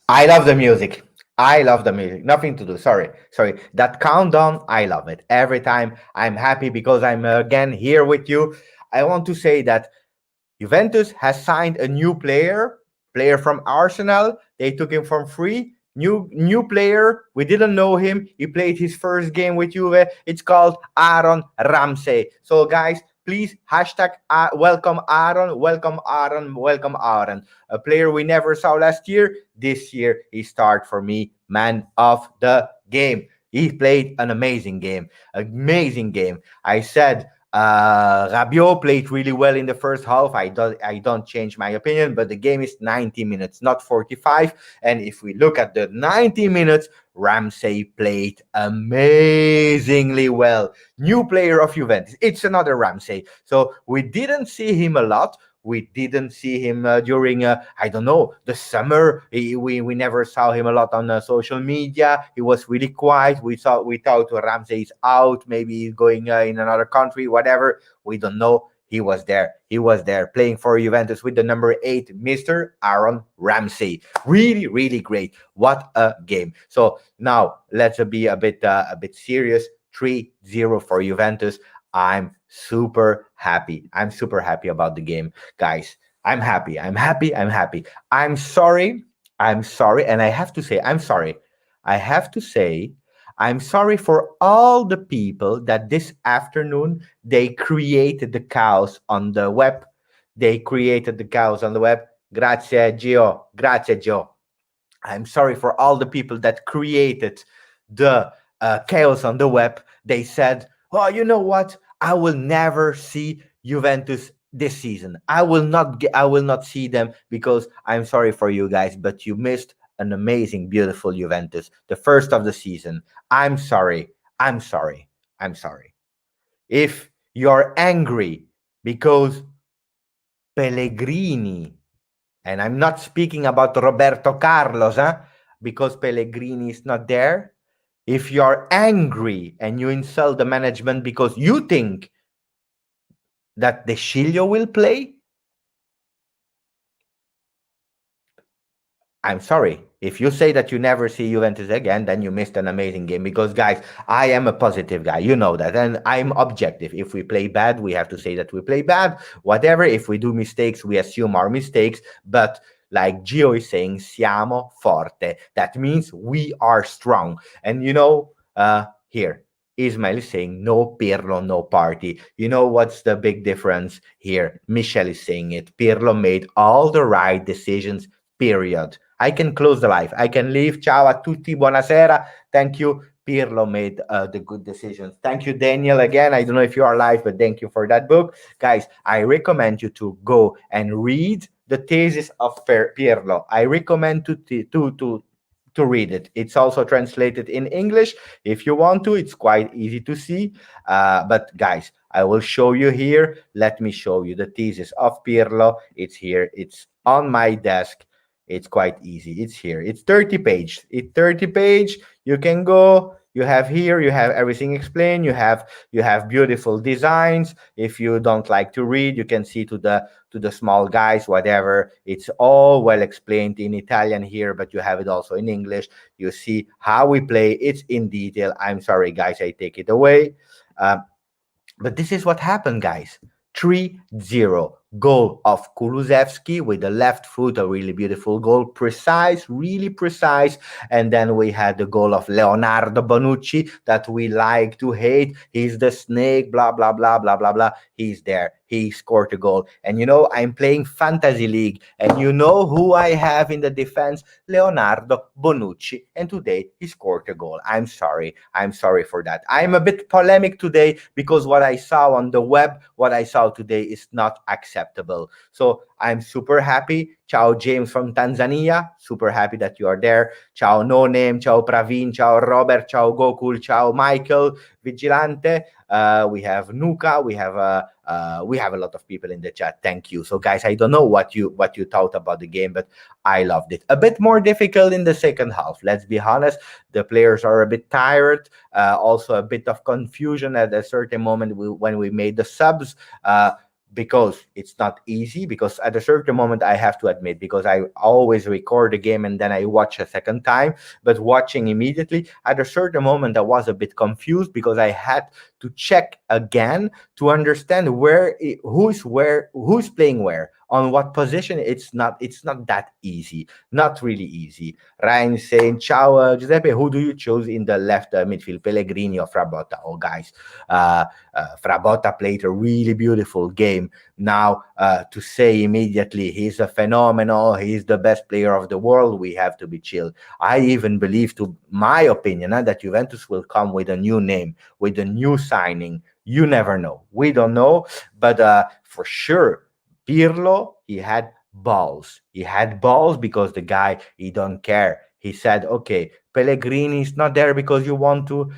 I love the music. I love the music. Nothing to do. Sorry. Sorry. That countdown, I love it. Every time I'm happy because I'm again here with you. I want to say that Juventus has signed a new player from Arsenal. They took him from free. New player. We didn't know him. He played his first game with Juve. It's called Aaron Ramsey. So guys, please hashtag welcome Aaron, welcome Aaron, welcome Aaron. A player we never saw last year. This year he started for me man of the game. He played an amazing game. I said Rabiot played really well in the first half. I don't change my opinion, but the game is 90 minutes, not 45. And if we look at the 90 minutes, Ramsey played amazingly well. New player of Juventus. It's another Ramsey. So we didn't see him a lot. We didn't see him during, I don't know, the summer. We never saw him a lot on social media. He was really quiet. We thought Ramsey is out. Maybe he's going in another country, whatever. We don't know. He was there. He was there playing for Juventus with the number 8, Mr. Aaron Ramsey. Really, really great. What a game. So now let's be a bit serious. 3-0 for Juventus. I'm super happy. I'm super happy about the game, guys. I'm happy. I'm happy. I'm happy. I'm sorry. I'm sorry. And I have to say, I'm sorry. I have to say, I'm sorry for all the people that this afternoon they created the chaos on the web. They created the chaos on the web. Grazie, Gio. Grazie, Gio. I'm sorry for all the people that created the chaos on the web. They said, "Oh, you know what? I will never see Juventus this season. I will not see them because I'm sorry for you guys, but you missed an amazing, beautiful Juventus, the first of the season. I'm sorry. I'm sorry. I'm sorry. If you're angry because Pellegrini, and I'm not speaking about Roberto Carlos, huh? Because Pellegrini is not there. If you're angry and you insult the management because you think that the Chilio will play, I'm sorry. If you say that you never see Juventus again, then you missed an amazing game. Because, guys, I am a positive guy. You know that. And I'm objective. If we play bad, we have to say that we play bad. Whatever. If we do mistakes, we assume our mistakes. But like Gio is saying, siamo forte. That means we are strong. And, here, Ismail is saying, no Pirlo, no party. You know what's the big difference here? Michel is saying it. Pirlo made all the right decisions, period. I can close the live. I can leave. Ciao a tutti. Buonasera. Thank you. Pirlo made the good decisions. Thank you, Daniel. Again, I don't know if you are live, but thank you for that book. Guys, I recommend you to go and read the thesis of Pirlo. I recommend to read it. It's also translated in English. If you want to, it's quite easy to see. But guys, I will show you here. Let me show you the thesis of Pirlo. It's here. It's on my desk. It's quite easy. It's here. It's 30 page. It's 30 page. You can go. You have here. You have everything explained. You have beautiful designs. If you don't like to read, you can see to the small guys, whatever. It's all well explained in Italian here, but you have it also in English. You see how we play. It's in detail. I'm sorry, guys. I take it away. Um, but this is what happened, guys. 3-0 goal of Kulusevski with the left foot, a really beautiful goal, precise, really precise. And then we had the goal of Leonardo Bonucci that we like to hate. He's the snake, blah, blah, blah, blah, blah, blah. He's there. He scored a goal. And I'm playing Fantasy League. And you know who I have in the defense? Leonardo Bonucci. And today he scored a goal. I'm sorry. I'm sorry for that. I'm a bit polemic today because what I saw on the web, what I saw today is not acceptable. So I'm super happy. Ciao James from Tanzania. Super happy that you are there. Ciao No Name. Ciao Praveen. Ciao Robert. Ciao Gokul. Ciao Michael Vigilante. We have Nuka. We have a lot of people in the chat. Thank you. So guys, I don't know what you thought about the game, but I loved it. A bit more difficult in the second half. Let's be honest. The players are a bit tired. Also a bit of confusion at a certain moment when we made the subs. because it's not easy, because at a certain moment I have to admit, because I always record the game and then I watch a second time, but watching immediately at a certain moment I was a bit confused because I had to check again to understand who's playing where, on what position. It's not that easy, not really easy. Ryan saying, ciao, Giuseppe, who do you choose in the left midfield, Pellegrini or Frabotta? Oh, guys, uh, Frabotta played a really beautiful game. Now, to say immediately he's a phenomenal, he's the best player of the world, we have to be chill. I even believe, to my opinion, that Juventus will come with a new name, with a new signing. You never know. We don't know, but for sure, Pirlo, he had balls. He had balls because the guy, he don't care. He said, okay, Pellegrini is not there because you want to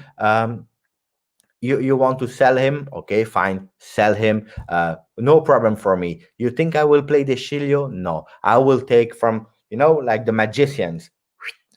sell him. Okay, fine, sell him. No problem for me. You think I will play the Shilio? No, I will take from, like the magicians,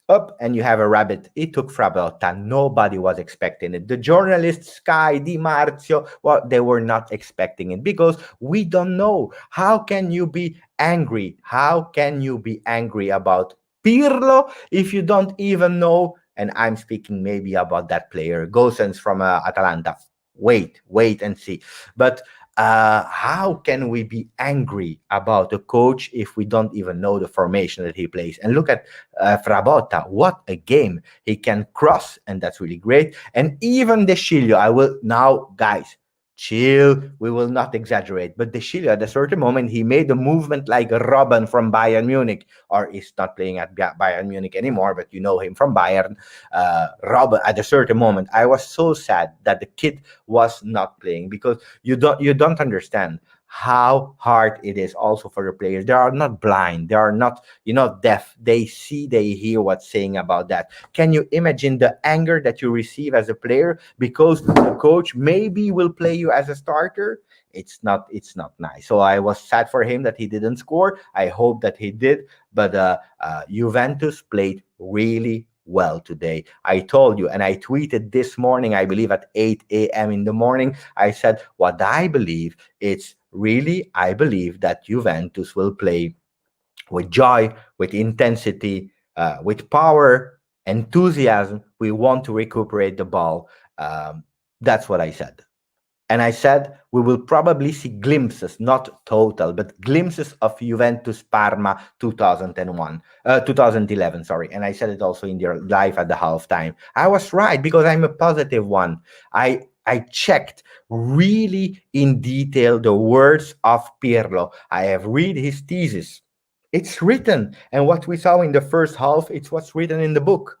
up, and you have a rabbit. It took Frabotta. Nobody was expecting it. The journalists, Sky, Di Marzio, well, they were not expecting it because we don't know. How can you be angry? How can you be angry about Pirlo if you don't even know? And I'm speaking maybe about that player, Gosens from Atalanta. Wait and see. But how can we be angry about a coach if we don't even know the formation that he plays? And look at Frabotta, what a game. He can cross, and that's really great. And even De Sciglio, I will now, guys, chill. We will not exaggerate. But De Sciglio, at a certain moment, he made a movement like Robben from Bayern Munich, or he's not playing at Bayern Munich anymore, but you know him from Bayern. Robben, at a certain moment, I was so sad that the kid was not playing, because you don't understand how hard it is also for the players. They are not blind, they are not deaf. They see, they hear what's saying about that. Can you imagine the anger that you receive as a player because the coach maybe will play you as a starter? It's not nice. So I was sad for him that he didn't score. I hope that he did. But Juventus played really well today. I told you, and I tweeted this morning, I believe at 8 a.m. in the morning. I said, what I believe, it's really, I believe that Juventus will play with joy, with intensity, with power, enthusiasm. We want to recuperate the ball. That's what I said. And I said we will probably see glimpses, not total, but glimpses of Juventus Parma 2001, 2011, sorry. And I said it also in your live at the halftime. I was right because I'm a positive one. I checked really in detail the words of Pirlo. I have read his thesis. It's written, and what we saw in the first half, it's what's written in the book.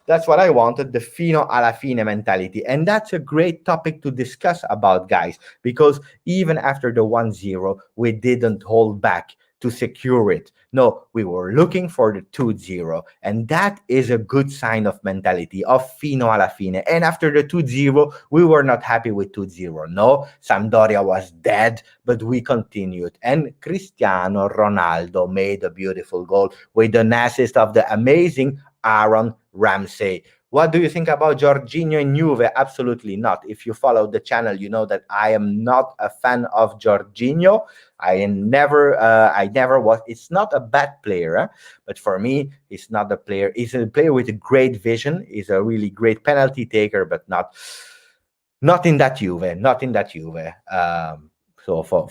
That's what I wanted, the fino alla fine mentality. And that's a great topic to discuss about, guys, because even after the 1-0, we didn't hold back to secure it. No, we were looking for the 2-0. And that is a good sign of mentality, of fino alla fine. And after the 2-0, we were not happy with 2-0. No, Sampdoria was dead, but we continued. And Cristiano Ronaldo made a beautiful goal with an assist of the amazing Aaron Ramsey. What do you think about Jorginho in Juve? Absolutely not. If you follow the channel, you know that I am not a fan of Jorginho. I never was. It's not a bad player, but for me, he's not a player. He's a player with a great vision. He's a really great penalty taker, but not in that Juve. Not in that Juve. So for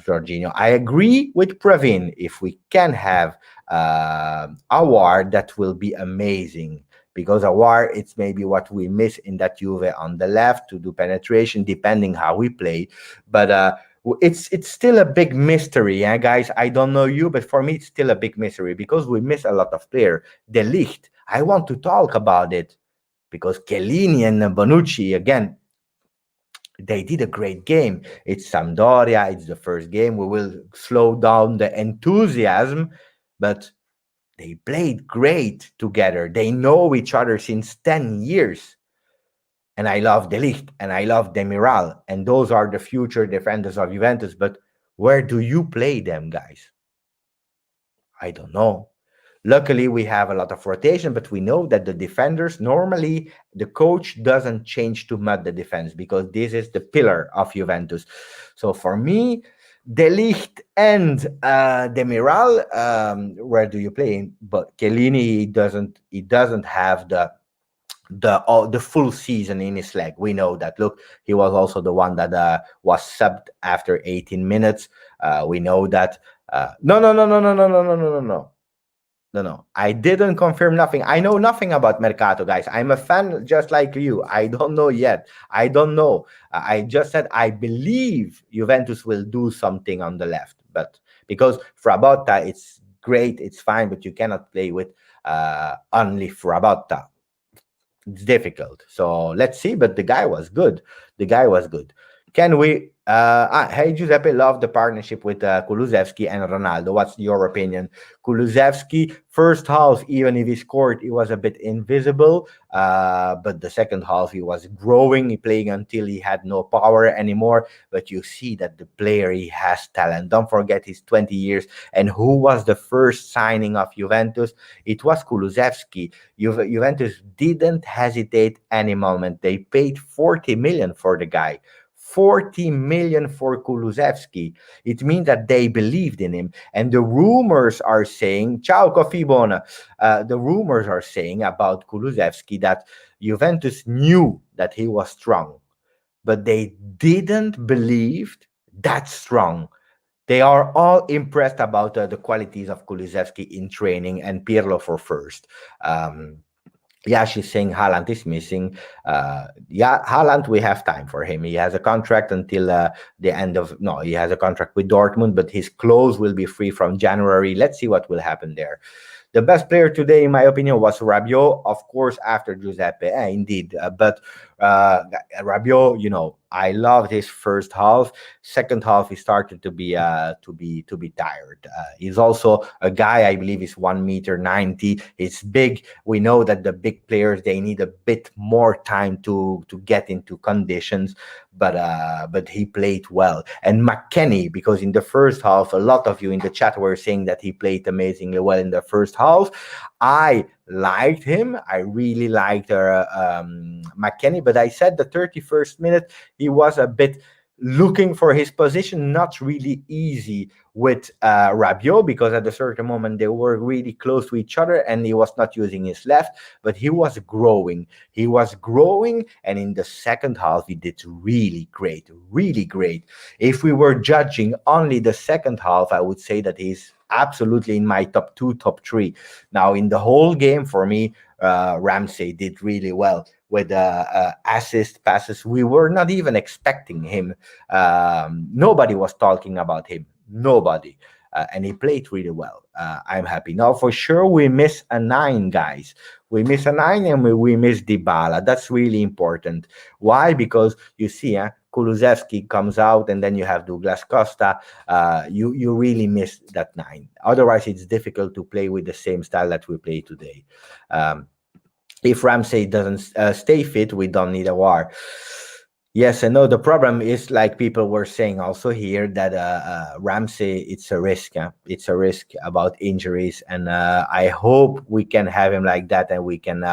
Jorginho, I agree with Pravin. If we can have a war, that will be amazing, because a war, it's maybe what we miss in that Juve on the left to do penetration, depending how we play. But it's still a big mystery, yeah, guys. I don't know you, but for me, it's still a big mystery because we miss a lot of player. De Ligt, I want to talk about it because Chiellini and Bonucci, again, they did a great game. It's Sampdoria. It's the first game. We will slow down the enthusiasm, but they played great together. They know each other since 10 years. And I love De Ligt and I love Demiral. And those are the future defenders of Juventus. But where do you play them, guys? I don't know. Luckily, we have a lot of rotation, but we know that the defenders normally the coach doesn't change too much the defense because this is the pillar of Juventus. So for me, De Ligt and Demiral, where do you play? But Chiellini he doesn't have the full season in his leg. We know that. Look, he was also the one that was subbed after 18 minutes. We know that. No, no, no, no, no, no, no, no, no, no, no. No, no. I didn't confirm nothing. I know nothing about Mercato, guys. I'm a fan just like you. I don't know yet. I don't know. I just said I believe Juventus will do something on the left, but because Frabotta, it's great, it's fine, but you cannot play with only Frabotta. It's difficult. So let's see. But the guy was good. The guy was good. Can we? Hey Giuseppe, love the partnership with Kulusevski and Ronaldo. What's your opinion? Kulusevski, first half, even if he scored, he was a bit invisible. But the second half, he was growing, he playing until he had no power anymore. But you see that the player, he has talent. Don't forget, he's 20 years. And who was the first signing of Juventus? It was Kulusevski. Juventus didn't hesitate any moment. They paid 40 million for the guy. 40 million for Kulusevski. It means that they believed in him. And the rumors are saying, ciao Coffee Bona, the rumors are saying about Kulusevski that Juventus knew that he was strong, but they didn't believe that strong. They are all impressed about the qualities of Kulusevski in training and Pirlo for first. Yeah, she's saying Haaland is missing. Yeah, Haaland, we have time for him. He has a contract until the end of. No, he has a contract with Dortmund, but his clothes will be free from January. Let's see what will happen there. The best player today, in my opinion, was Rabiot, of course, after Giuseppe. Indeed, but Rabiot, I loved his first half. Second half, he started to be tired. He's also a guy. I believe he's 1 meter 90. He's big. We know that the big players they need a bit more time to get into conditions. But he played well. And McKennie, because in the first half, a lot of you in the chat were saying that he played amazingly well in the first half. I liked him. I really liked McKennie, but I said the 31st minute he was a bit looking for his position, not really easy with Rabiot, because at a certain moment they were really close to each other and he was not using his left, but he was growing. He was growing, and in the second half he did really great, really great. If we were judging only the second half, I would say that he's absolutely in my top two, top three. Now, in the whole game, for me, Ramsey did really well with assist passes. We were not even expecting him. Nobody was talking about him. Nobody. And he played really well. I'm happy. Now, for sure, we miss a 9, guys. We miss a 9 and we miss Dybala. That's really important. Why? Because you see, Kulusevski comes out and then you have Douglas Costa. You really miss that 9. Otherwise, it's difficult to play with the same style that we play today. If Ramsey doesn't stay fit, we don't need a war. Yes, I know. The problem is, like people were saying also here, that Ramsey, it's a risk. It's a risk about injuries, and I hope we can have him like that, and we can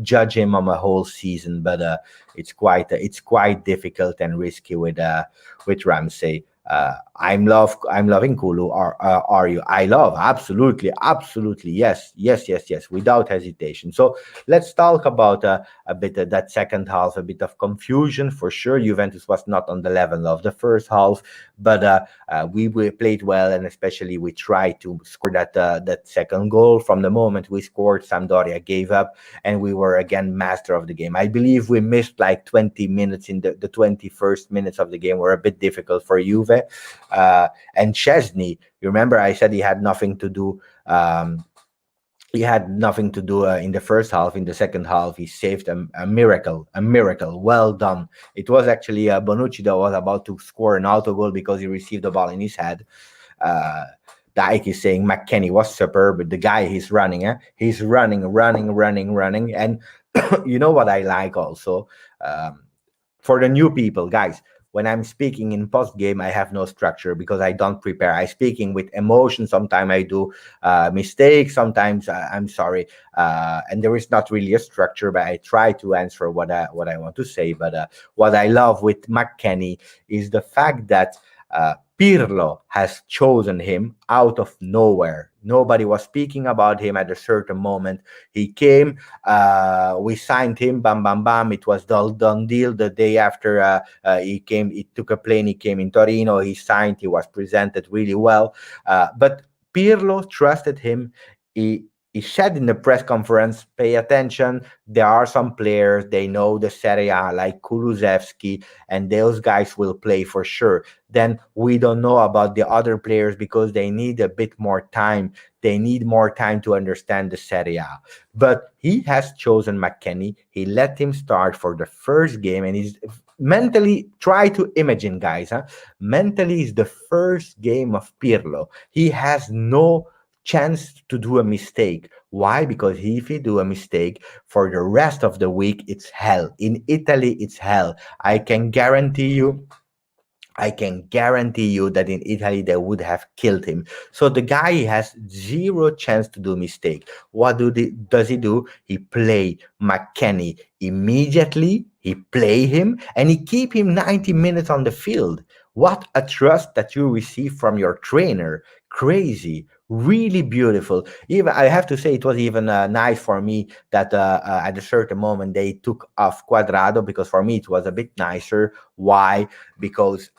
judge him on a whole season. But it's quite difficult and risky with Ramsey. I'm loving Kulu. Are you? I love, absolutely, yes, without hesitation. So let's talk about a bit of that second half, a bit of confusion for sure. Juventus was not on the level of the first half, but we played well, and especially we tried to score that second goal. From the moment we scored, Sampdoria gave up, and we were again master of the game. I believe we missed like 20 minutes in the 21st minutes of the game were a bit difficult for Juve. And Chesney, you remember I said he had nothing to do. In the first half. In the second half, he saved a miracle. Well done. It was actually Bonucci that was about to score an auto goal because he received the ball in his head. Dyke is saying McKennie was superb. The guy, he's running. He's running. And you know what I like also? For the new people, guys, when I'm speaking in post game, I have no structure because I don't prepare. I speaking with emotion. Sometimes I do mistakes. Sometimes I'm sorry, and there is not really a structure. But I try to answer what I want to say. But what I love with McKennie is the fact that Pirlo has chosen him out of nowhere. Nobody was speaking about him at a certain moment. He came, we signed him, bam, bam, bam. It was the done deal the day after he came. He took a plane, he came in Torino, he signed, he was presented really well. But Pirlo trusted him. He said in the press conference, pay attention. There are some players, they know the Serie A, like Kulusevski, and those guys will play for sure. Then we don't know about the other players because they need a bit more time. They need more time to understand the Serie A. But he has chosen McKennie. He let him start for the first game, and he's mentally try to imagine, guys. Huh? Mentally, is the first game of Pirlo. He has no chance to do a mistake. Why? Because if he do a mistake for the rest of the week, it's hell. In Italy, it's hell. I can guarantee you I can guarantee you that in Italy they would have killed him. So the guy has zero chance to do mistake. Does he do? He play McKennie immediately. He play him and he keep him 90 minutes on the field. What a trust that you receive from your trainer. Crazy. Really beautiful. Even I have to say, it was even nice for me that at a certain moment they took off Quadrado, because for me it was a bit nicer. Why? Because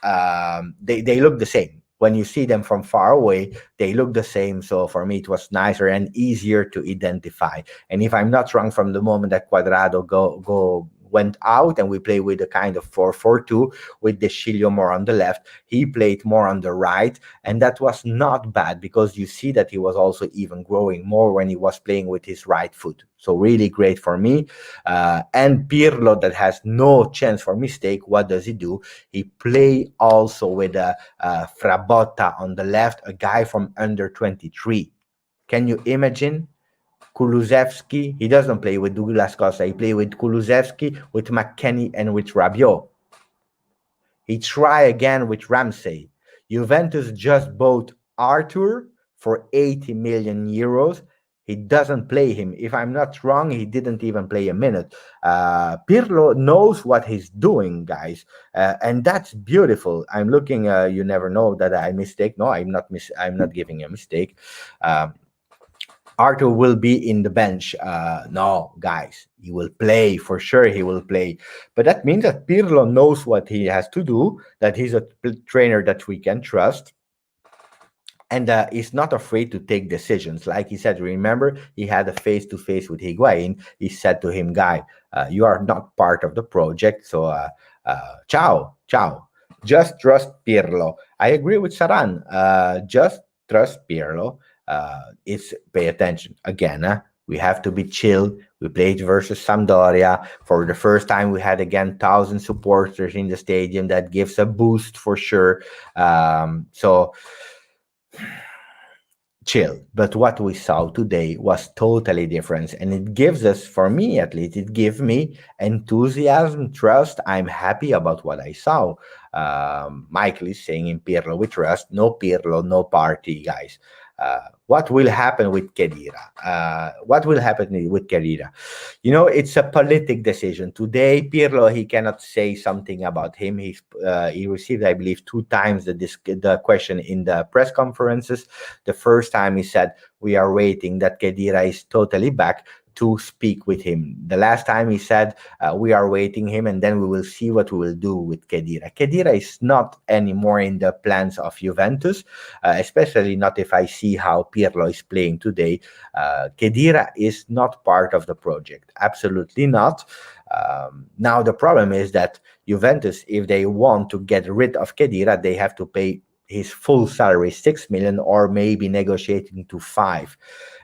they look the same. When you see them from far away, they look the same. So for me, it was nicer and easier to identify. And if I'm not wrong, from the moment that Quadrado go went out and we play with a kind of 4-4-2 with De Sciglio more on the left, he played more on the right, and that was not bad because you see that he was also even growing more when he was playing with his right foot. So really great for me. And Pirlo, that has no chance for mistake, what does he do? He play also with Frabotta on the left, a guy from under 23. Can you imagine? Kulusevski, he doesn't play with Douglas Costa. He play with Kulusevski, with McKennie, and with Rabiot. He try again with Ramsey. Juventus just bought Arthur for 80 million euros. He doesn't play him. If I'm not wrong, he didn't even play a minute. Pirlo knows what he's doing, guys, and that's beautiful. I'm looking. You never know that I mistake. No, I'm not giving a mistake. Arthur will be in the bench. No, guys, he will play for sure. He will play, but that means that Pirlo knows what he has to do. That he's a trainer that we can trust, and he's not afraid to take decisions. Like he said, remember, he had a face-to-face with Higuain. He said to him, "Guy, you are not part of the project, so ciao, ciao. Just trust Pirlo." I agree with Saran. Just trust Pirlo. It's pay attention again. We have to be chill. We played versus Sampdoria. For the first time, we had again 1,000 supporters in the stadium. That gives a boost for sure. So chill. But what we saw today was totally different. And it gives us, for me at least, it gives me enthusiasm, trust. I'm happy about what I saw. Michael is saying in Pirlo, we trust. No Pirlo, no party, guys. What will happen with Khedira? What will happen with Khedira? You know, it's a politic decision. Today, Pirlo, he cannot say something about him. He received, I believe, 2 times the question in the press conferences. The first time he said, we are waiting that Khedira is totally back to speak with him. The last time he said, we are waiting him, and then we will see what we will do with Khedira. Khedira is not anymore in the plans of Juventus, especially not if I see how Pirlo is playing today. Khedira is not part of the project. Absolutely not. Now the problem is that Juventus, if they want to get rid of Khedira, they have to pay his full salary, 6 million, or maybe negotiating to 5.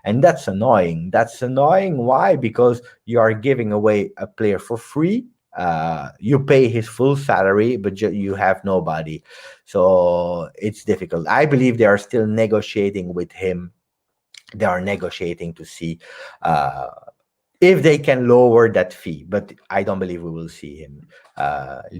And that's annoying. That's annoying. Why? Because you are giving away a player for free. You pay his full salary, but you have nobody. So it's difficult. I believe they are still negotiating with him. They are negotiating to see if they can lower that fee, but I don't believe we will see him.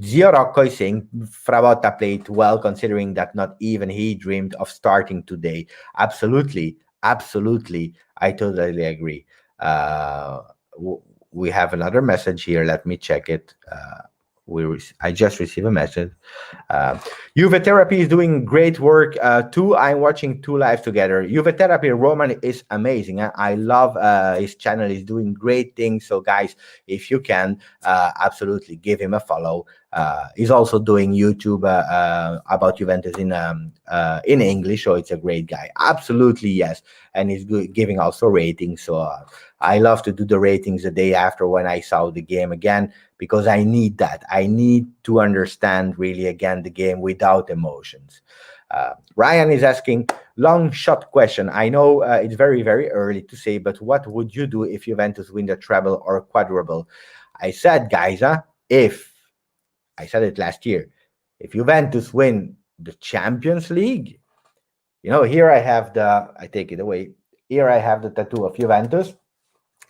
Zio Rocco is saying Frabotta played well, considering that not even he dreamed of starting today. Absolutely, absolutely, I totally agree. Uh, we have another message here. Let me check it. I just received a message. Uh, Juve Therapy is doing great work too. I'm watching two lives together. Juve Therapy Roman is amazing. I love his channel. He's doing great things. So, guys, if you can, absolutely give him a follow. He's also doing YouTube about Juventus in English, so it's a great guy. Absolutely, yes. And he's giving also ratings. So I love to do the ratings the day after when I saw the game again, because I need that. I need to understand really again the game without emotions. Ryan is asking long shot question. I know it's very very early to say, but what would you do if Juventus win the treble or quadruple? I said, guys, if I said it last year, if Juventus win the Champions League, here I take it away. Here I have the tattoo of Juventus.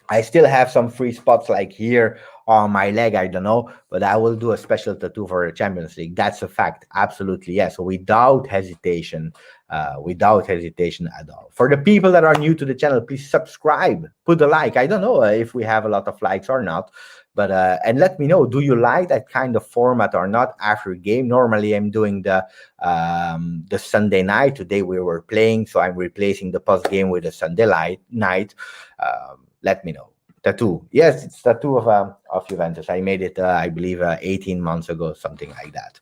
I still have some free spots like here on my leg. I don't know, but I will do a special tattoo for the Champions League. That's a fact. Absolutely, yes. Without hesitation, without hesitation at all. For the people that are new to the channel, please subscribe, put a like. I don't know if we have a lot of likes or not, but and let me know. Do you like that kind of format or not after a game? Normally, I'm doing the Sunday night. Today we were playing, so I'm replacing the post game with a Sunday night. Let me know. Tattoo. Yes, it's tattoo of Juventus. I made it, I believe, 18 months ago, something like that.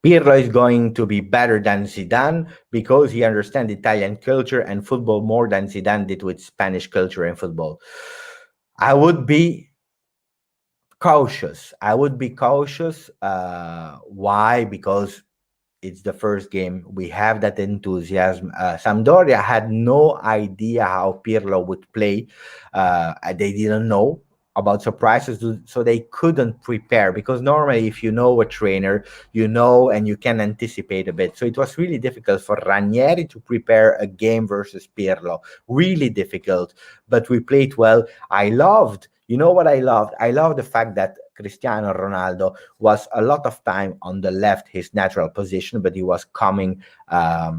Pirlo is going to be better than Zidane because he understands Italian culture and football more than Zidane did with Spanish culture and football. I would be cautious. Why? Because it's the first game. We have that enthusiasm. Sampdoria had no idea how Pirlo would play. They didn't know about surprises, so they couldn't prepare, because normally if you know a trainer, you know, and you can anticipate a bit. So it was really difficult for Ranieri to prepare a game versus Pirlo. Really difficult, but we played well. You know what I loved? I loved the fact that Cristiano Ronaldo was a lot of time on the left, his natural position, but he was coming a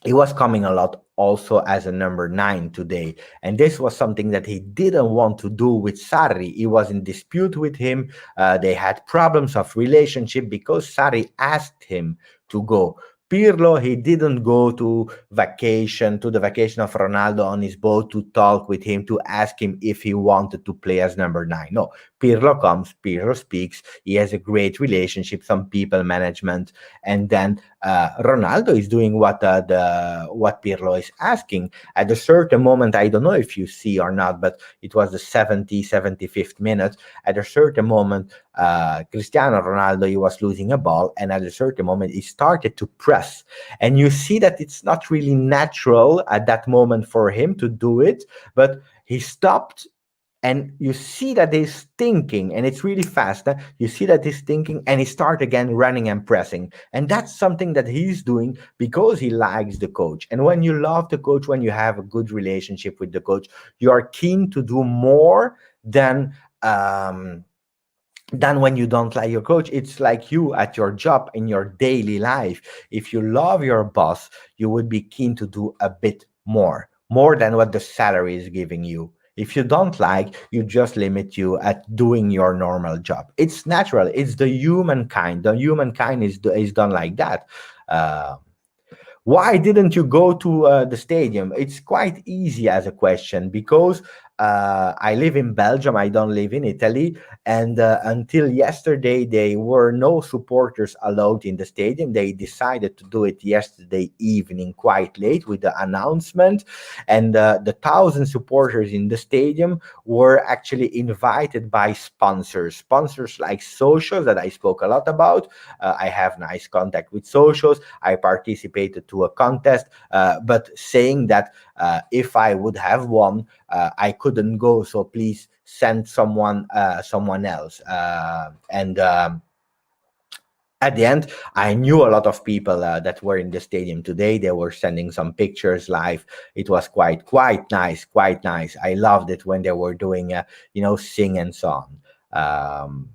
lot also as a number 9 today. And this was something that he didn't want to do with Sarri. He was in dispute with him. They had problems of relationship because Sarri asked him to go. Pirlo, he didn't go to the vacation of Ronaldo on his boat to talk with him, to ask him if he wanted to play as number 9. No, Pirlo comes, Pirlo speaks, he has a great relationship, some people management, and then Ronaldo is doing what Pirlo is asking. At a certain moment, I don't know if you see or not, but it was the 75th minute. At a certain moment, Cristiano Ronaldo, he was losing a ball, and at a certain moment, he started to press. And you see that it's not really natural at that moment for him to do it, but he stopped. And you see that he's thinking, and it's really fast. You see that he's thinking, and he starts again running and pressing. And that's something that he's doing because he likes the coach. And when you love the coach, when you have a good relationship with the coach, you are keen to do more than when you don't like your coach. It's like you at your job, in your daily life. If you love your boss, you would be keen to do a bit more than what the salary is giving you. If you don't like, you just limit you at doing your normal job. It's natural. It's the humankind. The humankind is done like that. Uh, why didn't you go to the stadium? It's quite easy as a question, because I live in Belgium. I don't live in Italy. And until yesterday, there were no supporters allowed in the stadium. They decided to do it yesterday evening, quite late, with the announcement. And the 1,000 supporters in the stadium were actually invited by sponsors like Socials, that I spoke a lot about. I have nice contact with Socials. I participated to a contest, but saying that if I would have won, I couldn't go, so please send someone else. And At the end, I knew a lot of people that were in the stadium today. They were sending some pictures live. It was quite nice, quite nice. I loved it when they were doing sing and song. um,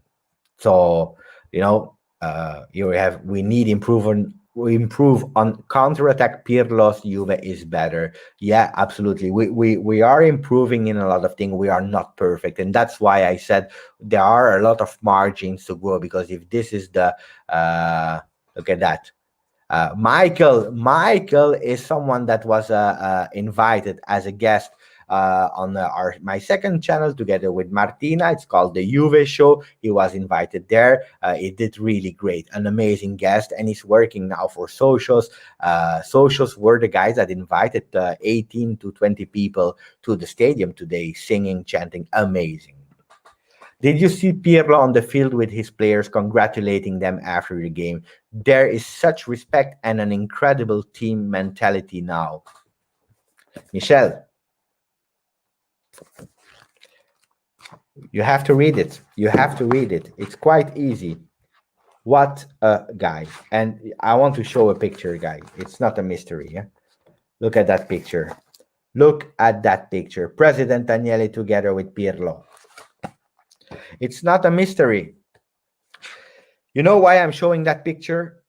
so we need improvement. We improve on counter attack. Pirlo's Juve is better. Yeah, absolutely. We are improving in a lot of things. We are not perfect, and that's why I said there are a lot of margins to grow. Because if this is the look at that. Michael is someone that was invited as a guest on my second channel together with Martina. It's called the Juve Show. He was invited there. He did really great, an amazing guest, and he's working now for Socials. Socials were the guys that invited 18 to 20 people to the stadium today, singing, chanting, amazing. Did you see Pirlo on the field with his players congratulating them after the game? There is such respect and an incredible team mentality now. Michelle, you have to read it. You have to read it. It's quite easy. What a guy. And I want to show a picture, guy. It's not a mystery. Yeah? Look at that picture. Look at that picture. President Agnelli together with Pirlo. It's not a mystery. You know why I'm showing that picture?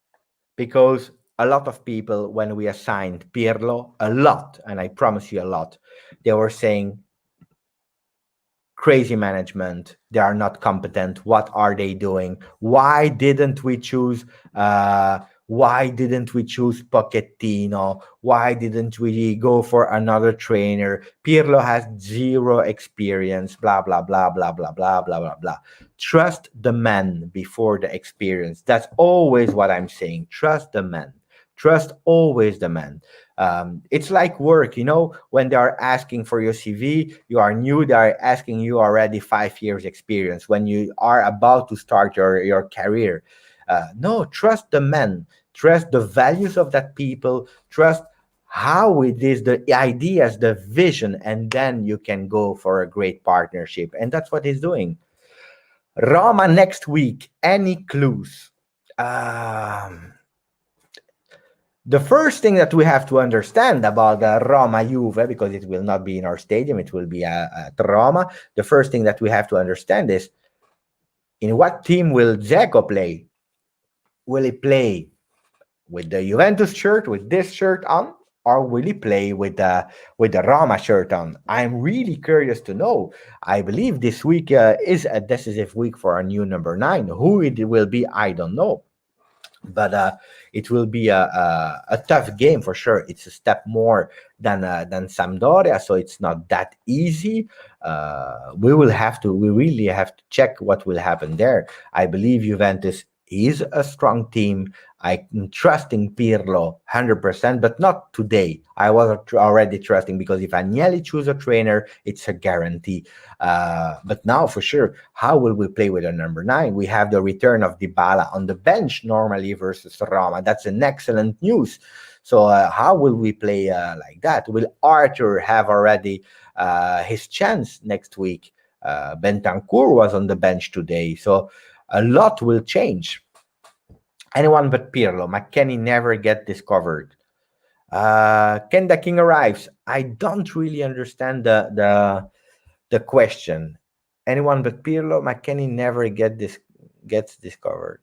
Because a lot of people, when we assigned Pirlo, a lot, and I promise you a lot, they were saying, crazy management, they are not competent, what are they doing, why didn't we choose Pochettino, why didn't we go for another trainer, Pirlo has zero experience, blah blah blah blah blah blah blah blah blah. Trust the man before the experience. That's always what I'm saying. Trust the man. Trust always the man. It's like work, when they are asking for your CV, you are new, they are asking you already 5 years experience when you are about to start your career. No, trust the man, trust the values of that people, trust how it is, the ideas, the vision, and then you can go for a great partnership. And that's what he's doing. Roma next week, any clues? The first thing that we have to understand about Roma Juve, because it will not be in our stadium, it will be at Roma. The first thing that we have to understand is, in what team will Dzeko play? Will he play with the Juventus shirt, with this shirt on, or will he play with the Roma shirt on? I'm really curious to know. I believe this week is a decisive week for our new number 9. Who it will be, I don't know. But it will be a tough game for sure. It's a step more than Sampdoria, so it's not that easy. We really have to check what will happen there. I believe Juventus is a strong team. I'm trusting Pirlo 100%, but not today. I was already trusting, because if Agnelli choose a trainer, it's a guarantee. But now for sure, how will we play with a number 9? We have the return of Dybala on the bench normally versus Roma. That's an excellent news. So how will we play like that? Will Arthur have already his chance next week? Bentancur was on the bench today. So a lot will change. Anyone but Pirlo. McKennie never get discovered. Can the king arrives? I don't really understand the question. Anyone but Pirlo. McKennie never gets discovered.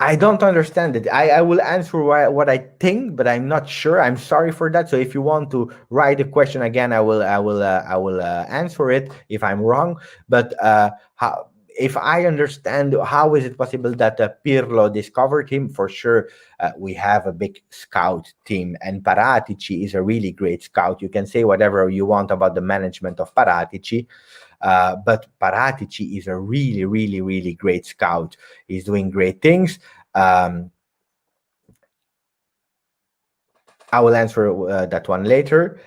I don't understand it. I will answer what I think, but I'm not sure. I'm sorry for that. So if you want to write the question again, I will answer it if I'm wrong. But if I understand, how is it possible that Pirlo discovered him? For sure, we have a big scout team, and Paratici is a really great scout. You can say whatever you want about the management of Paratici. But Paratici is a really, really, really great scout. He's doing great things. I will answer that one later.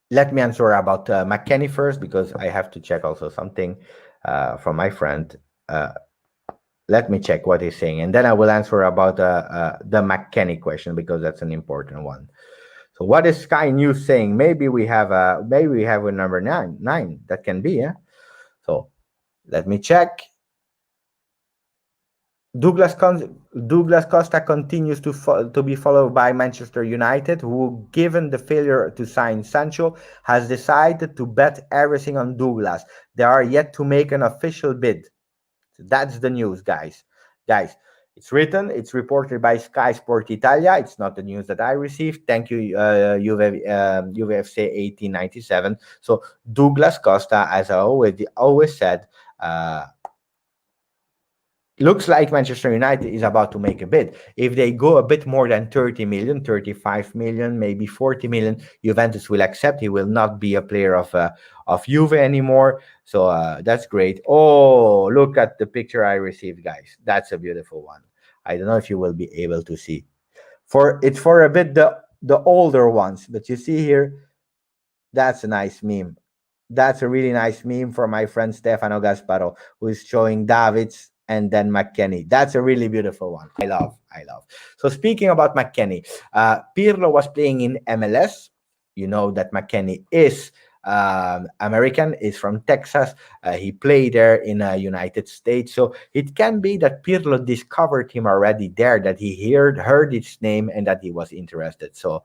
Let me answer about McKennie first, because I have to check also something from my friend. Let me check what he's saying, and then I will answer about the McKennie question, because that's an important one. So what is Sky News saying? Maybe we have a number nine. That can be, yeah. So let me check. Douglas Costa continues to be followed by Manchester United, who, given the failure to sign Sancho, has decided to bet everything on Douglas. They are yet to make an official bid. So that's the news, guys. Guys, it's reported by Sky Sport Italia. It's not the news that I received. Thank you, UFC 1897. So Douglas Costa, as I always said, uh, looks like Manchester United is about to make a bid. If they go a bit more than 30 million, 35 million, maybe 40 million, Juventus will accept. He will not be a player of Juve anymore. So that's great. Oh, look at the picture I received, guys. That's a beautiful one. I don't know if you will be able to see. For a bit the older ones, but you see here, that's a nice meme. That's a really nice meme for my friend Stefano Gasparo, who is showing Davids and then McKenny. That's a really beautiful one. I love. I love. So speaking about McKenny, Pirlo was playing in MLS. You know that McKenny is American, is from Texas. He played there in United States. So it can be that Pirlo discovered him already there, that he heard his name and that he was interested. So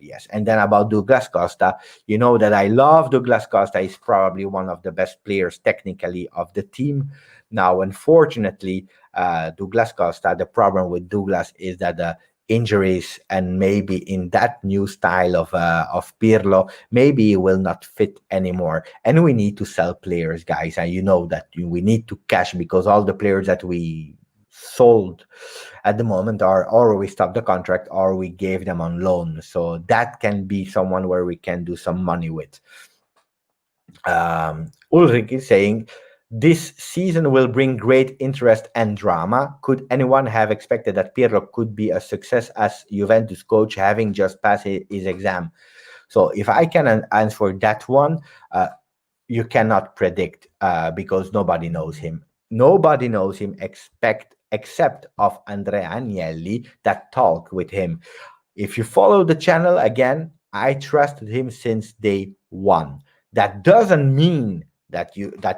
yes. And then about Douglas Costa, you know that I love Douglas Costa. He's probably one of the best players technically of the team. Now, unfortunately, Douglas Costa, the problem with Douglas is that the injuries, and maybe in that new style of Pirlo, maybe he will not fit anymore. And we need to sell players, guys. And you know that we need to cash, because all the players that we sold at the moment are, or we stopped the contract or we gave them on loan. So that can be someone where we can do some money with. Ulrich is saying, this season will bring great interest and drama. Could anyone have expected that Pirlo could be a success as Juventus coach, having just passed his exam? So if I can answer that one, you cannot predict, because nobody knows him. Nobody knows him except of Andrea Agnelli, that talked with him. If you follow the channel, again, I trusted him since day one. That doesn't mean that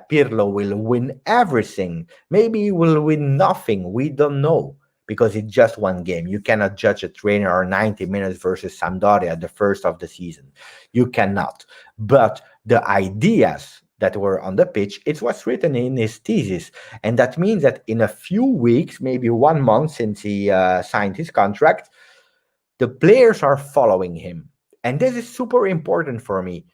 Pirlo will win everything. Maybe he will win nothing. We don't know, because it's just one game. You cannot judge a trainer or 90 minutes versus Sampdoria, the first of the season. You cannot. But the ideas that were on the pitch, it's what's written in his thesis. And that means that in a few weeks, maybe 1 month since he signed his contract, the players are following him. And this is super important for me.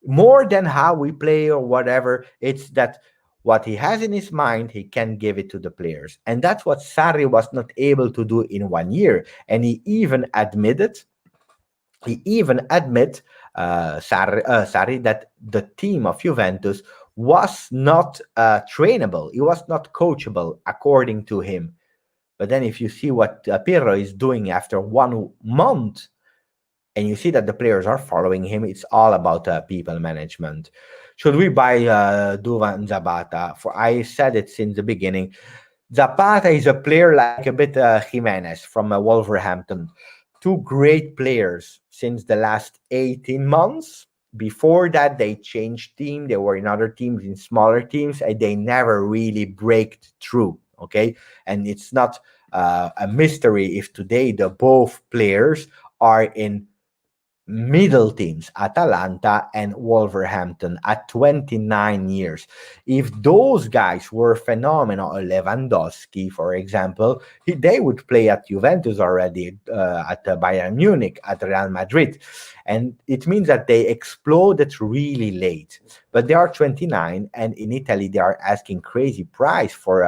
More than how we play or whatever, it's that what he has in his mind, he can give it to the players. And that's what Sarri was not able to do in 1 year. And he even admit Sarri, that the team of Juventus was not trainable. It was not coachable, according to him. But then if you see what Pirlo is doing after 1 month, and you see that the players are following him, it's all about people management. Should we buy Duvan Zapata? For I said it since the beginning. Zapata is a player like a bit Jimenez from Wolverhampton. Two great players since the last 18 months. Before that, they changed team. They were in other teams, in smaller teams, and they never really breaked through. Okay, and it's not a mystery if today the both players are in middle teams, Atalanta and Wolverhampton, at 29 years. If those guys were phenomenal, Lewandowski, for example, they would play at Juventus already, at Bayern Munich, at Real Madrid. And it means that they exploded really late. But they are 29, and in Italy, they are asking crazy price for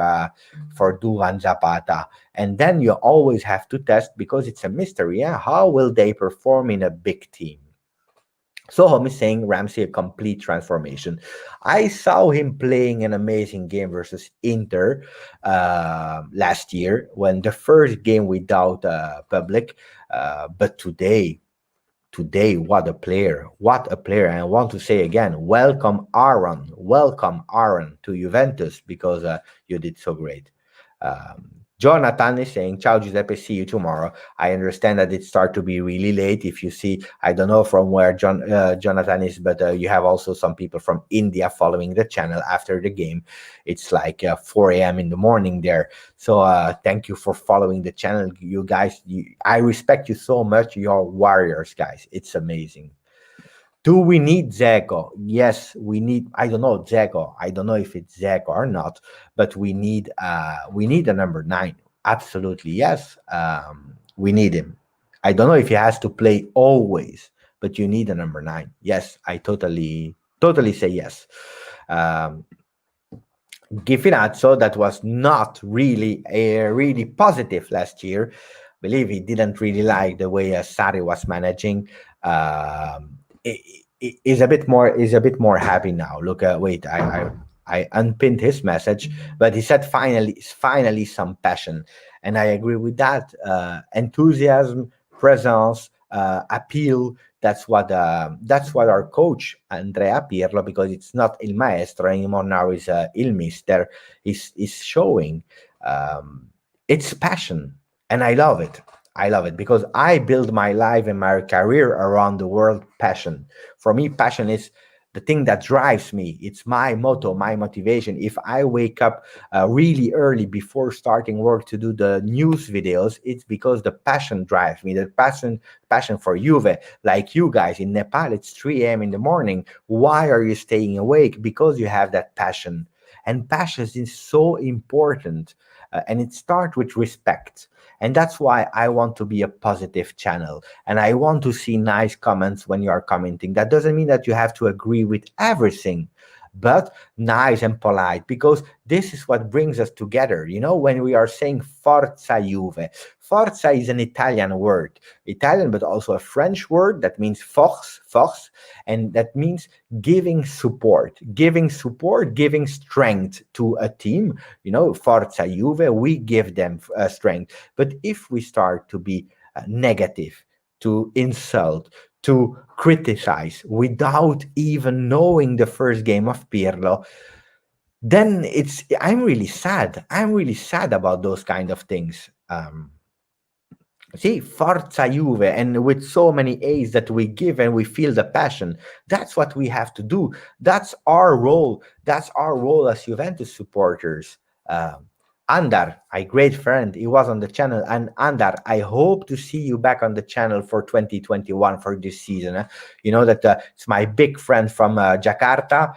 Duvan Zapata. And then you always have to test, because it's a mystery. Yeah? How will they perform in a big team? Sohom is saying Ramsey a complete transformation. I saw him playing an amazing game versus Inter last year, when the first game without public. But today, what a player! What a player! And I want to say again, welcome Aaron to Juventus, because you did so great. Jonathan is saying, Ciao Giuseppe, see you tomorrow. I understand that it starts to be really late. If you see, I don't know from where Jonathan is, but you have also some people from India following the channel after the game. It's like 4 a.m. in the morning there. So thank you for following the channel. You guys, I respect you so much. You're warriors, guys. It's amazing. Do we need Zeko? Yes, we need. I don't know Zeko. I don't know if it's Zeko or not, but we need a number 9. Absolutely, yes. We need him. I don't know if he has to play always, but you need a number 9. Yes, I totally say yes. Um, Giovinazzo, that was not really really positive last year. I believe he didn't really like the way Sarri was managing. Is a bit more happy now. Look, wait, I unpinned his message, but he said finally some passion, and I agree with that. Enthusiasm, presence, appeal. That's what our coach Andrea Pirlo, because it's not Il Maestro anymore now, is Il Mister, is showing. Um, it's passion, and I love it. I love it because I build my life and my career around the word passion. For me, passion is the thing that drives me. It's my motto, my motivation. If I wake up really early before starting work to do the news videos, it's because the passion drives me. The passion for Juve, like you guys in Nepal, it's 3 a.m. in the morning. Why are you staying awake? Because you have that passion. And passion is so important. And it starts with respect. And that's why I want to be a positive channel. And I want to see nice comments when you are commenting. That doesn't mean that you have to agree with everything, but nice and polite, because this is what brings us together. You know, when we are saying Forza Juve, Forza is an Italian word, Italian, but also a French word that means force, and that means giving support, giving strength to a team. You know, Forza Juve, we give them strength. But if we start to be negative, to insult, to criticize without even knowing the first game of Pirlo, then I'm really sad. I'm really sad about those kind of things. See, Forza Juve, and with so many A's that we give and we feel the passion, that's what we have to do. That's our role. That's our role as Juventus supporters. Um, Andar, a great friend, he was on the channel. And Andar, I hope to see you back on the channel for 2021 for this season. You know that it's my big friend from Jakarta.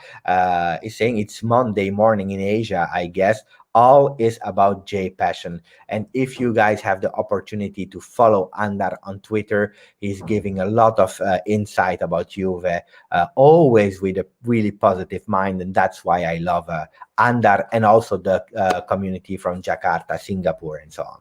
He's saying it's Monday morning in Asia, I guess. All is about J Passion. And if you guys have the opportunity to follow Andar on Twitter, he's giving a lot of insight about Juve, always with a really positive mind. And that's why I love Andar and also the community from Jakarta, Singapore, and so on.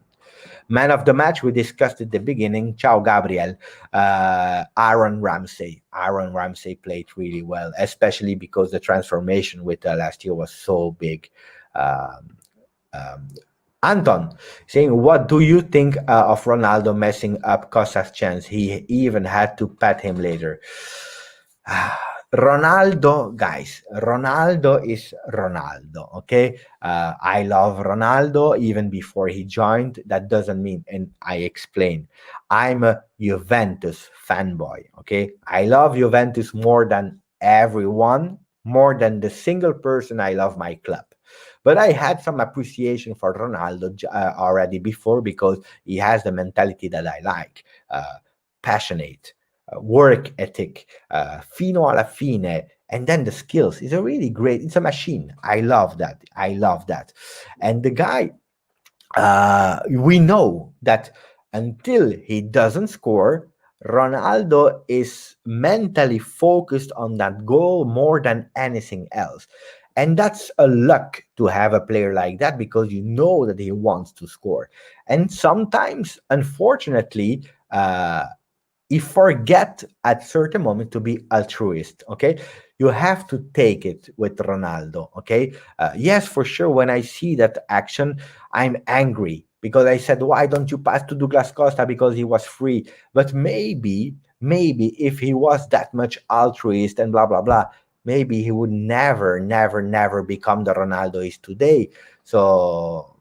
Man of the match, we discussed at the beginning. Ciao, Gabriel. Aaron Ramsey. Aaron Ramsey played really well, especially because the transformation with last year was so big. Um, um, Anton saying, what do you think of Ronaldo messing up Costa's chance? He even had to pat him later. Ronaldo, guys, Ronaldo is Ronaldo, okay? I love Ronaldo even before he joined. That doesn't mean, and I explain, I'm a Juventus fanboy, okay? I love Juventus more than everyone, more than the single person. I love my club. But I had some appreciation for Ronaldo already before, because he has the mentality that I like, passionate, work ethic, fino alla fine, and then the skills. It's a really great, it's a machine. I love that. I love that. And the guy, we know that until he doesn't score, Ronaldo is mentally focused on that goal more than anything else. And that's a luck to have a player like that, because you know that he wants to score. And sometimes, unfortunately, you forget at certain moment to be altruist. Okay, you have to take it with Ronaldo. Okay, yes, for sure, when I see that action, I'm angry, because I said, why don't you pass to Douglas Costa, because he was free. But maybe if he was that much altruist and blah blah blah, maybe he would never become the Ronaldo is today. So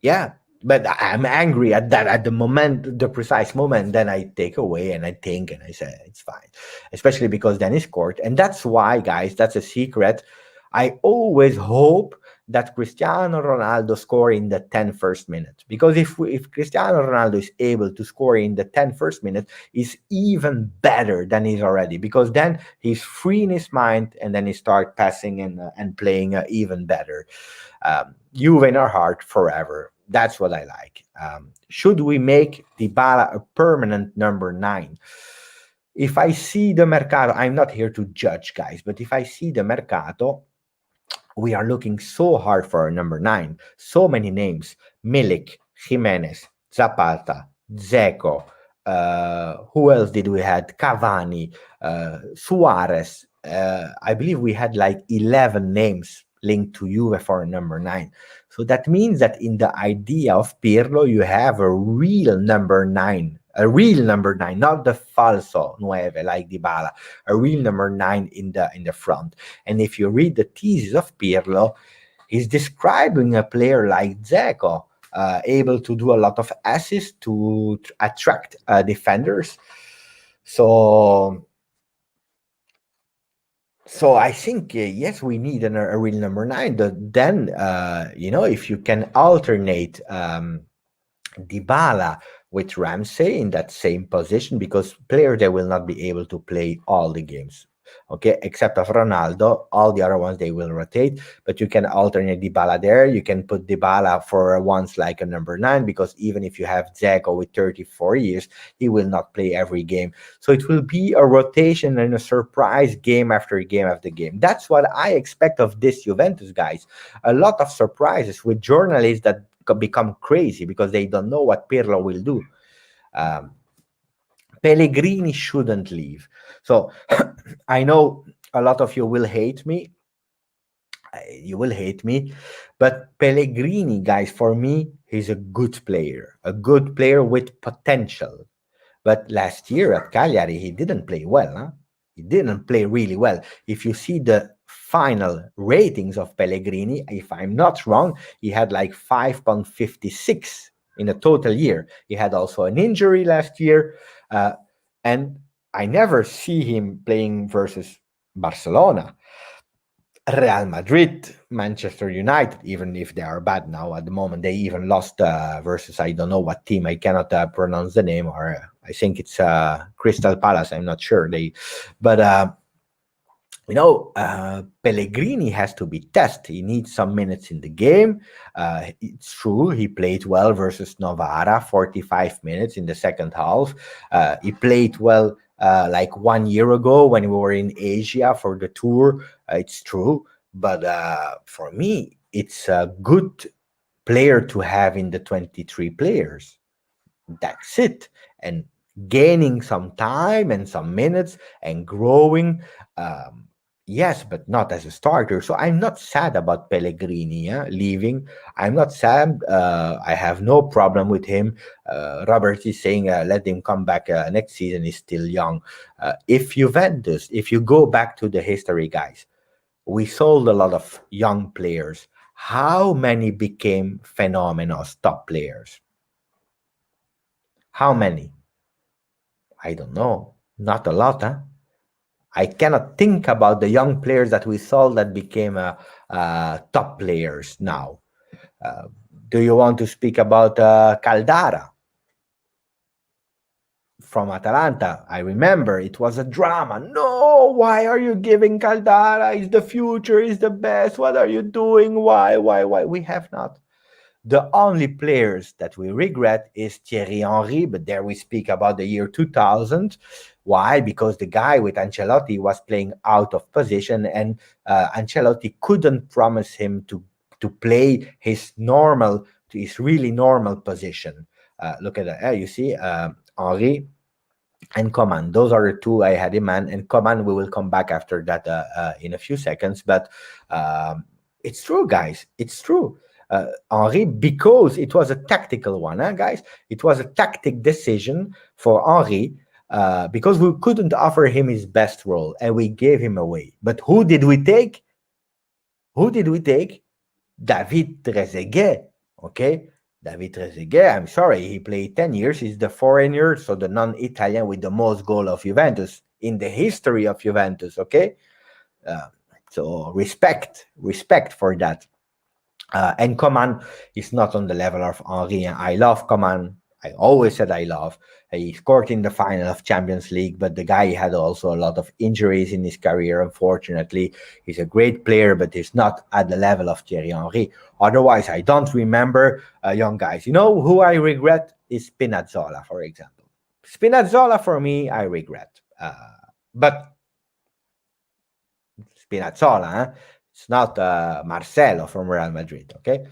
Yeah, but I'm angry at that at the moment, the precise moment. Then I take away and I think and I say it's fine, especially because then he scored, and that's why, guys, that's a secret. I always hope that Cristiano Ronaldo score in the 10 first minutes, because if Cristiano Ronaldo is able to score in the 10 first minutes, is even better than he's already, because then he's free in his mind and then he start passing and playing even better. Juve in our heart forever. That's what I like. Should we make Dybala a permanent number 9? If I see the mercato, I'm not here to judge, guys, but if I see the mercato, we are looking so hard for a number 9. So many names: Milik, Jimenez, Zapata, Zeko. Who else did we had? Cavani, Suarez. I believe we had like 11 names linked to Juve for a number 9. So that means that in the idea of Pirlo, you have a real number 9. A real number 9, not the falso nueve like Dybala. A real number 9 in the front. And if you read the thesis of Pirlo, he's describing a player like Zeko, able to do a lot of assists to attract defenders. So, so I think yes, we need a real number 9. Then if you can alternate Dybala with Ramsey in that same position, because players they will not be able to play all the games. Okay, except of Ronaldo, all the other ones they will rotate, but you can alternate Dybala there. You can put Dybala for once like a number 9, because even if you have Dzeko with 34 years, he will not play every game. So it will be a rotation and a surprise game after game after game. That's what I expect of this Juventus, guys. A lot of surprises with journalists that become crazy because they don't know what Pirlo will do. Um, Pellegrini shouldn't leave. So I know a lot of you will hate me. You will hate me, but Pellegrini, guys, for me, he's a good player with potential. But last year at Cagliari, he didn't play well. Huh? He didn't play really well. If you see the final ratings of Pellegrini, if I'm not wrong, he had like 5.56 in a total year. He had also an injury last year. Uh, and I never see him playing versus Barcelona, Real Madrid, Manchester United, even if they are bad now at the moment. They even lost versus I don't know what team. I cannot pronounce the name, or I think it's Crystal Palace. I'm not sure. But Pellegrini has to be tested. He needs some minutes in the game. It's true, he played well versus Novara, 45 minutes in the second half. He played well like 1 year ago when we were in Asia for the tour. It's true. But for me, it's a good player to have in the 23 players. That's it. And gaining some time and some minutes and growing. Yes, but not as a starter. So I'm not sad about Pellegrini leaving. I'm not sad. I have no problem with him. Robert is saying let him come back next season. He's still young. If Juventus, if you go back to the history, guys, we sold a lot of young players. How many became phenomenal top players? How many? I don't know. Not a lot, huh? I cannot think about the young players that we saw that became top players now. Uh, do you want to speak about Caldara from Atalanta? I remember it was a drama. No, why are you giving Caldara? He's the future, he's the best. What are you doing? Why? We have not. The only players that we regret is Thierry Henry, but there we speak about the year 2000. Why? Because the guy with Ancelotti was playing out of position, and Ancelotti couldn't promise him to play his really normal position. Look at that. You see, Henry and Coman. Those are the two I had in mind. And Coman, we will come back after that in a few seconds. But it's true, guys. It's true. Henri, because it was a tactical one, huh, guys. It was a tactic decision for Henri because we couldn't offer him his best role and we gave him away. But who did we take? Who did we take? David Trezeguet. Okay. David Trezeguet, I'm sorry, he played 10 years. He's the foreigner, so the non-Italian with the most goal of Juventus in the history of Juventus, okay? Uh, so respect for that. And Coman is not on the level of Henry. And I love Coman. I always said I love. He scored in the final of Champions League, but the guy had also a lot of injuries in his career, unfortunately. He's a great player, but he's not at the level of Thierry Henry. Otherwise, I don't remember young guys. You know who I regret is Spinazzola, for example. Spinazzola, for me, I regret. But Spinazzola, it's not Marcelo from Real Madrid, okay?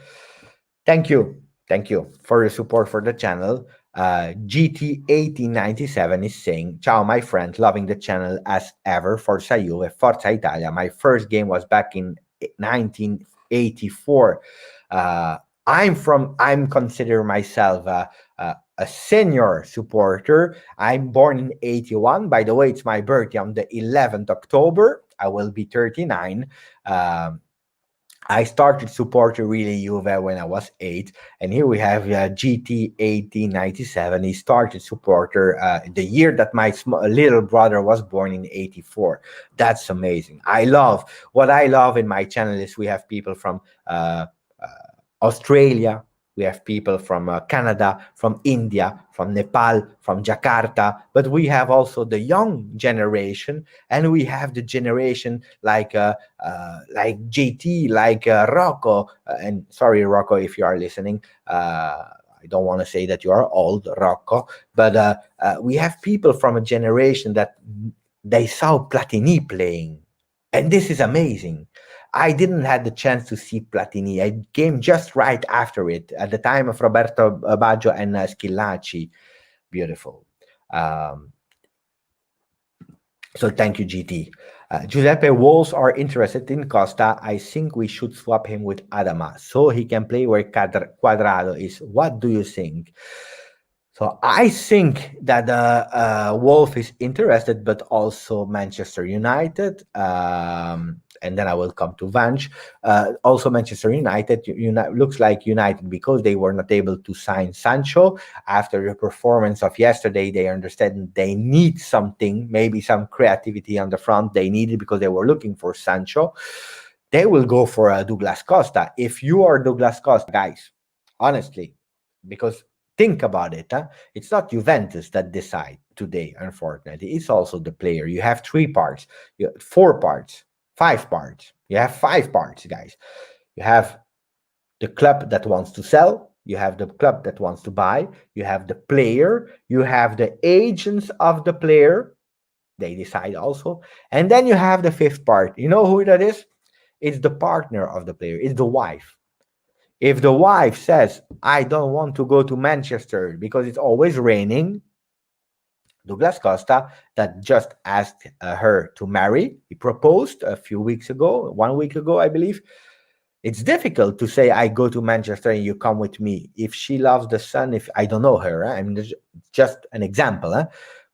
Thank you. Thank you for your support for the channel. GT1897 is saying, Ciao, my friend, loving the channel as ever. Forza Juve, Forza Italia. My first game was back in 1984. I'm consider myself a senior supporter. I'm born in 81. By the way, it's my birthday on the 11th October. I will be 39. I started supporting really Juve when I was 8, and here we have GT 1897. He started supporter the year that my little brother was born in 84. That's amazing. What I love in my channel is we have people from Australia, we have people from Canada, from India, from Nepal, from Jakarta, but we have also the young generation, and we have the generation like JT, like Rocco. And sorry, Rocco, if you are listening. I don't want to say that you are old, Rocco, but we have people from a generation that they saw Platini playing, and this is amazing. I didn't have the chance to see Platini. I came just right after it, at the time of Roberto Baggio and Schillaci. Beautiful. So thank you, GT. Giuseppe, Wolves are interested in Costa. I think we should swap him with Adama so he can play where Quadrado is. What do you think? So I think that Wolf is interested, but also Manchester United. And then I will come to Vange. Also, Manchester United looks like United, because they were not able to sign Sancho after the performance of yesterday. They understand they need something, maybe some creativity on the front. They need it because they were looking for Sancho. They will go for Douglas Costa. If you are Douglas Costa, guys, honestly, because think about it, huh? It's not Juventus that decide today, unfortunately. It's also the player. You have 3 parts, 4 parts. 5 parts. You have 5 parts, guys. You have the club that wants to sell. You have the club that wants to buy. You have the player. You have the agents of the player. They decide also. And then you have the 5th part. You know who that is? It's the partner of the player. It's the wife. If the wife says, I don't want to go to Manchester because it's always raining, Douglas Costa, that just asked her to marry. He proposed a few weeks ago, 1 week ago, I believe. It's difficult to say, I go to Manchester and you come with me. If she loves the sun, if I don't know her, I mean, just an example.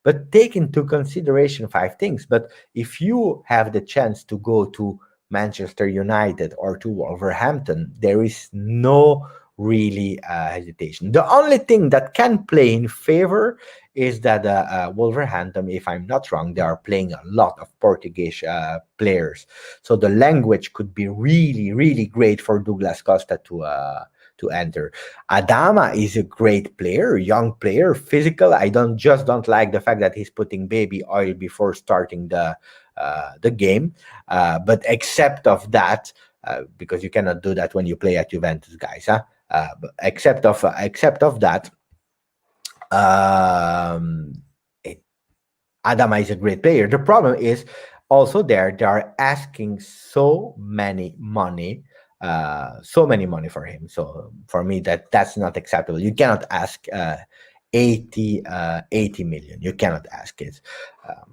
But take into consideration 5 things. But if you have the chance to go to Manchester United or to Wolverhampton, there is no really hesitation. The only thing that can play in favor is that Wolverhampton, if I'm not wrong, they are playing a lot of Portuguese players. So the language could be really, really great for Douglas Costa to enter. Adama is a great player, young player, physical. I don't like the fact that he's putting baby oil before starting the game. But except of that, because you cannot do that when you play at Juventus, guys. But except of that, Adama is a great player. The problem is also they are asking so many money for him. So for me, that's not acceptable. You cannot ask 80 million. You cannot ask it.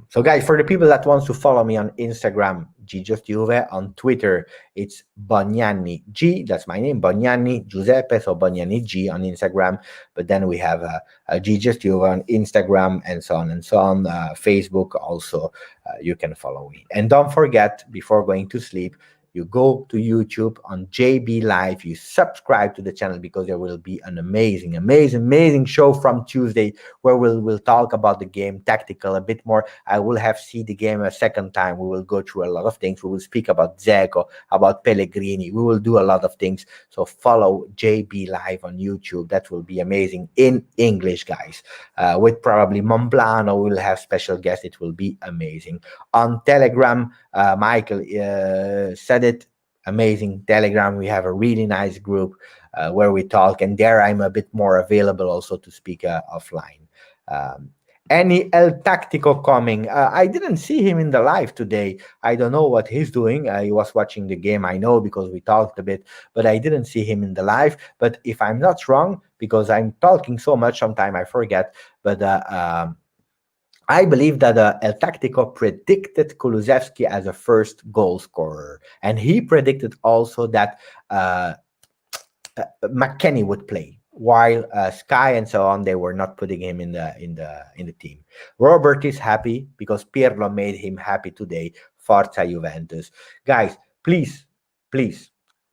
So guys, for the people that wants to follow me on Instagram, GJustjuve, on Twitter, it's Bognani G. That's my name, Bognani Giuseppe. So Bognani G on Instagram. But then we have GJustjuve on Instagram and so on and so on. Facebook also, you can follow me. And don't forget, before going to sleep, you go to YouTube on JB Live, you subscribe to the channel, because there will be an amazing, amazing, amazing show from Tuesday where we'll talk about the game tactical a bit more. I will have see the game a second time. We will go through a lot of things. We will speak about Zeko, about Pellegrini. We will do a lot of things. So follow JB Live on YouTube. That will be amazing in English, guys. With probably Momblano, we'll have special guests. It will be amazing. On Telegram, Michael said it. Amazing Telegram. We have a really nice group where we talk, and there I'm a bit more available also to speak offline. Um, any El Tactico coming? I didn't see him in the live today. I don't know what he's doing. He was watching the game, I know, because we talked a bit, but I didn't see him in the live. But if I'm not wrong, because I'm talking so much, sometimes I forget, but I believe that El Tactico predicted Kulusevski as a first goal scorer, and he predicted also that uh, McKennie would play, while Sky and so on, they were not putting him in the team. Robert is happy because Pirlo made him happy today. Forza Juventus, guys! Please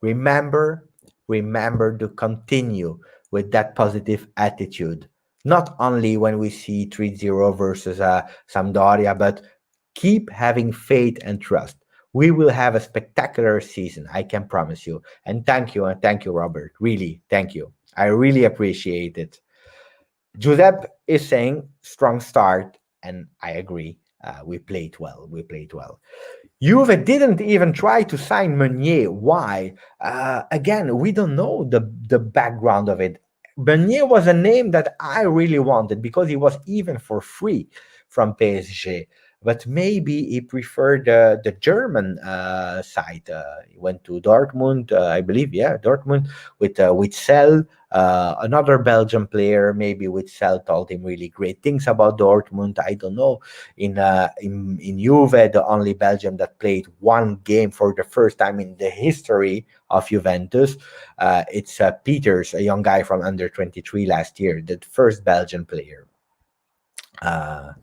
remember remember to continue with that positive attitude. Not only when we see 3-0 versus Sampdoria, but keep having faith and trust. We will have a spectacular season, I can promise you. And thank you, Robert. Really, thank you. I really appreciate it. Giuseppe is saying strong start, and I agree. We played well. We played well. Juve didn't even try to sign Meunier. Why? Again, we don't know the background of it. Meunier was a name that I really wanted because he was even for free from PSG. But maybe he preferred the German side. He went to Dortmund, I believe. Yeah, Dortmund with Cell, another Belgian player. Maybe with Cell told him really great things about Dortmund. I don't know. In Juve, the only Belgium that played one game for the first time in the history of Juventus. It's Peters, a young guy from under 23 last year, the first Belgian player. Uh,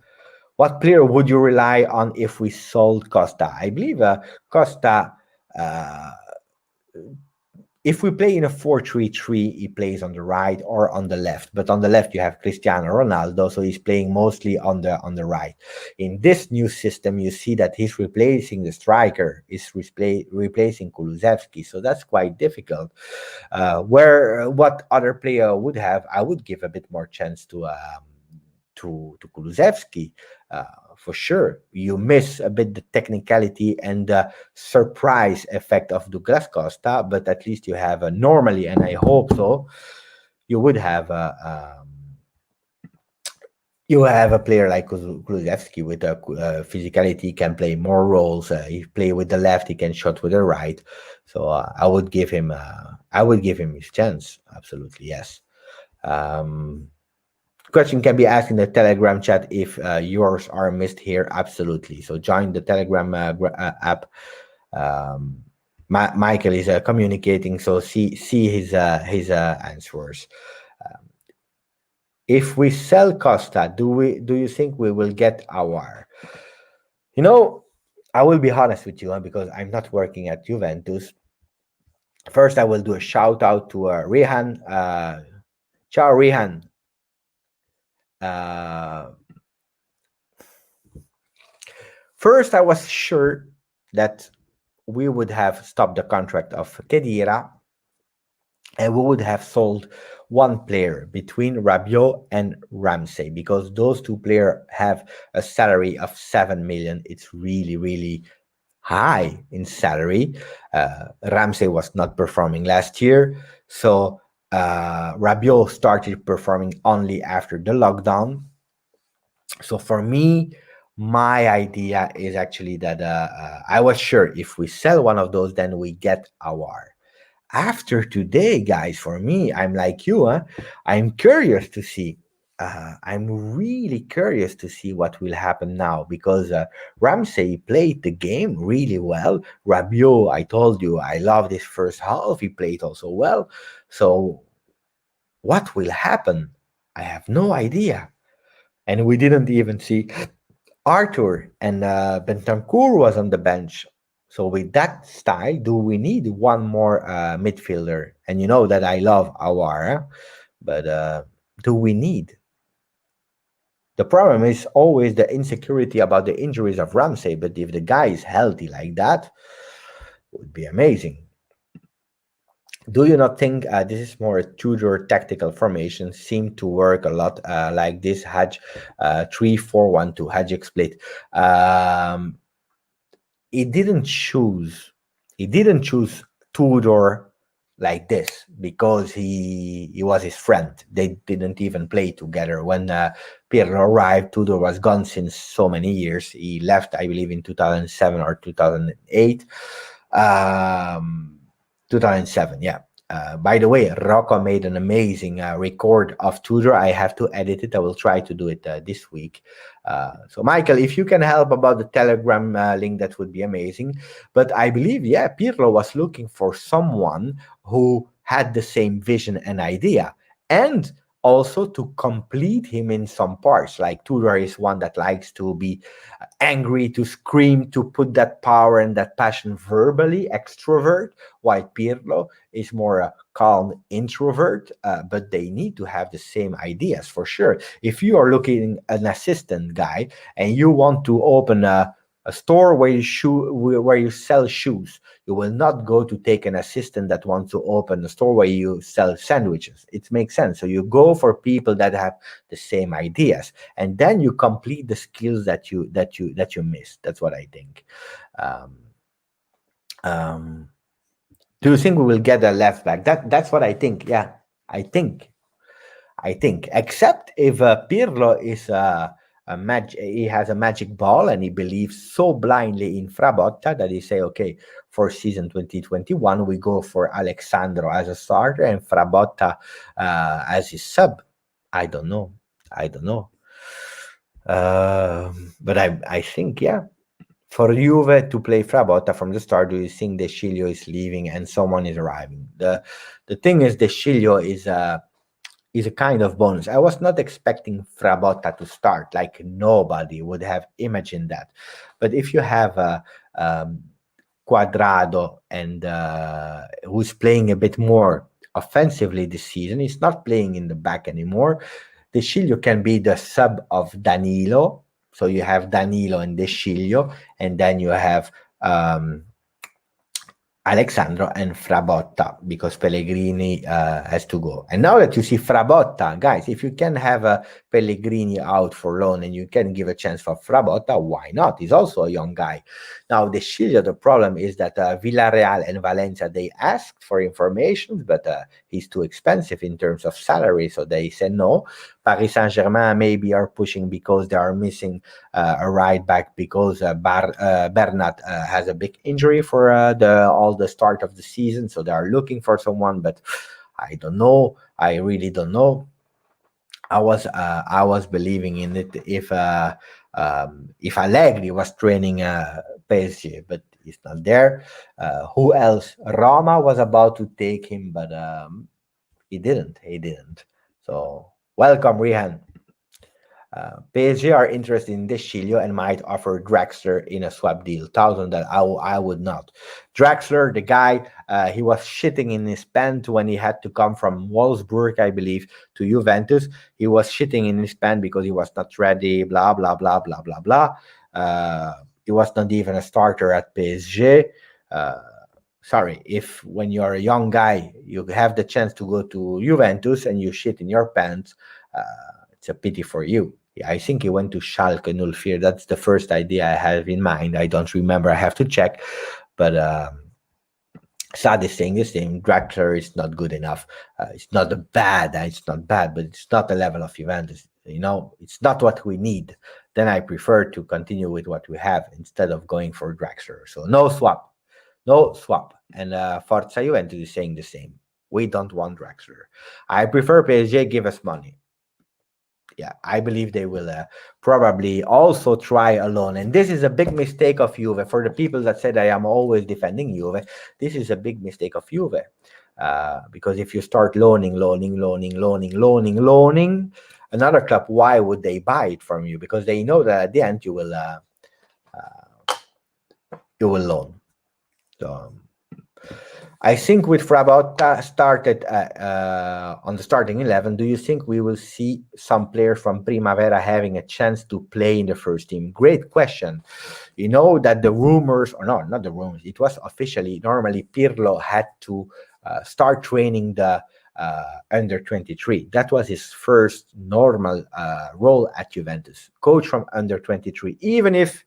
what player would you rely on if we sold Costa? I believe Costa. Uh, if we play in a 4-3-3, he plays on the right or on the left. But on the left, you have Cristiano Ronaldo, so he's playing mostly on the right. In this new system, you see that he's replacing the striker, is replacing Kulusevski, so that's quite difficult. Where what other player would have, I would give a bit more chance to Kulusevski. For sure, you miss a bit the technicality and the surprise effect of Douglas Costa, but at least you have normally, and I hope so, you would have a player like Kulusevski with a physicality, can play more roles. He play with the left, he can shot with the right. So I would give him his chance. Absolutely, yes. Um, Question can be asked in the Telegram chat if yours are missed here. Absolutely. So join the Telegram app. Um, Michael is communicating, so see his answers. Um, if we sell Costa, do you think we will get our? You know, I will be honest with you, because I'm not working at Juventus. First, I will do a shout out to Rehan. Ciao, Rehan. First, I was sure that we would have stopped the contract of Kedira, and we would have sold one player between Rabiot and Ramsey, because those two players have a salary of 7 million. It's really, really high in salary. Ramsey was not performing last year, so Rabiot started performing only after the lockdown. So for me, my idea is actually that I was sure if we sell one of those, then we get our. After today, guys, for me, I'm like you, huh? I'm curious to see. I'm really curious to see what will happen now, because Ramsey played the game really well. Rabiot, I told you, I loved his first half. He played also well. So what will happen? I have no idea. And we didn't even see Arthur, and Bentancur was on the bench. So with that style, do we need one more midfielder? And you know that I love Awara, but do we need? The problem is always the insecurity about the injuries of Ramsey. But if the guy is healthy like that, it would be amazing. Do you not think this is more a Tudor tactical formation? Seem to work a lot like this Hajj 3-4-1-2 Hajj split. Um, he didn't choose he didn't choose Tudor like this because he was his friend. They didn't even play together when Pirlo arrived. Tudor was gone since so many years. He left, I believe, in 2007 or 2008. um 2007, yeah. By the way, Rocco made an amazing record of Tudor. I have to edit it. I will try to do it this week. So, Michael, if you can help about the Telegram link, that would be amazing. But I believe, yeah, Pirlo was looking for someone who had the same vision and idea, and also to complete him in some parts. Like Tudor is one that likes to be angry, to scream, to put that power and that passion verbally, extrovert, while Pirlo is more a calm introvert, but they need to have the same ideas for sure. If you are looking an assistant guy and you want to open a store where you sell shoes, you will not go to take an assistant that wants to open a store where you sell sandwiches. It makes sense. So you go for people that have the same ideas, and then you complete the skills that you missed. That's what I think. Um, um, do you think we will get a left back? That's what I think. Yeah, I think. Except if Pirlo is he has a magic ball and he believes so blindly in Frabotta that he say, okay, for season 2021 we go for Alexandro as a starter and Frabotta as his sub. I don't know. I don't know. But I think, yeah, for Juve to play Frabotta from the start, do you think De Sciglio is leaving and someone is arriving? The thing is, De Sciglio is a kind of bonus. I was not expecting Frabotta to start. Like nobody would have imagined that. But if you have um, Quadrado and who's playing a bit more offensively this season, he's not playing in the back anymore. De Sciglio can be the sub of Danilo. So you have Danilo and De Sciglio, and then you have Alexandro and Frabotta because Pellegrini has to go. And now that you see Frabotta, guys, if you can have a Pellegrini out for loan and you can give a chance for Frabotta, why not? He's also a young guy. Now, the Chile, the problem is that Villarreal and Valencia, they asked for information, but he's too expensive in terms of salary, so they said no. Paris Saint-Germain maybe are pushing because they are missing a right back because Bernat has a big injury for all the start of the season, so they are looking for someone. But I don't know. I really don't know. I was believing in it if Allegri was training PSG, but he's not there. Who else? Roma was about to take him, but he didn't. He didn't. So welcome, Rihan. PSG are interested in De Sciglio and might offer Draxler in a swap deal. 1,000 that I would not. Draxler, the guy, he was shitting in his pants when he had to come from Wolfsburg, I believe, to Juventus. He was shitting in his pants because he was not ready, blah, blah, blah, blah, blah, blah. He was not even a starter at PSG. Sorry, if when you're a young guy, you have the chance to go to Juventus and you shit in your pants, it's a pity for you. Yeah, I think he went to Schalke 04. That's the first idea I have in mind. I don't remember. I have to check. But Sad is saying the same. Draxler is not good enough. It's not bad. It's not bad, but it's not the level of Juventus. It's not what we need. Then I prefer to continue with what we have instead of going for Draxler. So no swap. No swap. And Forza Juventus is saying the same. We don't want Draxler. I prefer PSG give us money. Yeah, I believe they will probably also try alone. And this is a big mistake of Juve. For the people that said I am always defending Juve, this is a big mistake of Juve. Because if you start loaning, another club, why would they buy it from you? Because they know that at the end you will loan. So I think with Frabotta started on the starting 11, do you think we will see some players from Primavera having a chance to play in the first team? Great question. You know that the rumors, or no, not the rumors, it was officially, normally Pirlo had to start training the under 23. That was his first normal role at Juventus, coach from under 23. Even if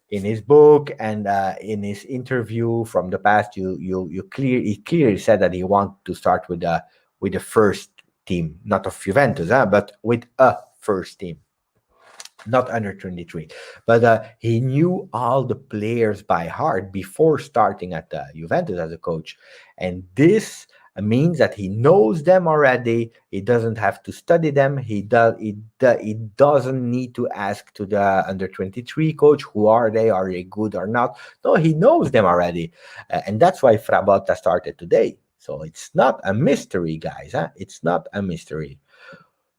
in his book and in his interview from the past, he clearly said that he wanted to start with the first team, not of Juventus, but with a first team, not under 23. But he knew all the players by heart before starting at Juventus as a coach. And this means that he knows them already. He doesn't have to study them. He doesn't need to ask to the under 23 coach, who are they? Are they good or not? No, he knows them already. And that's why Frabotta started today. So it's not a mystery, guys. It's not a mystery.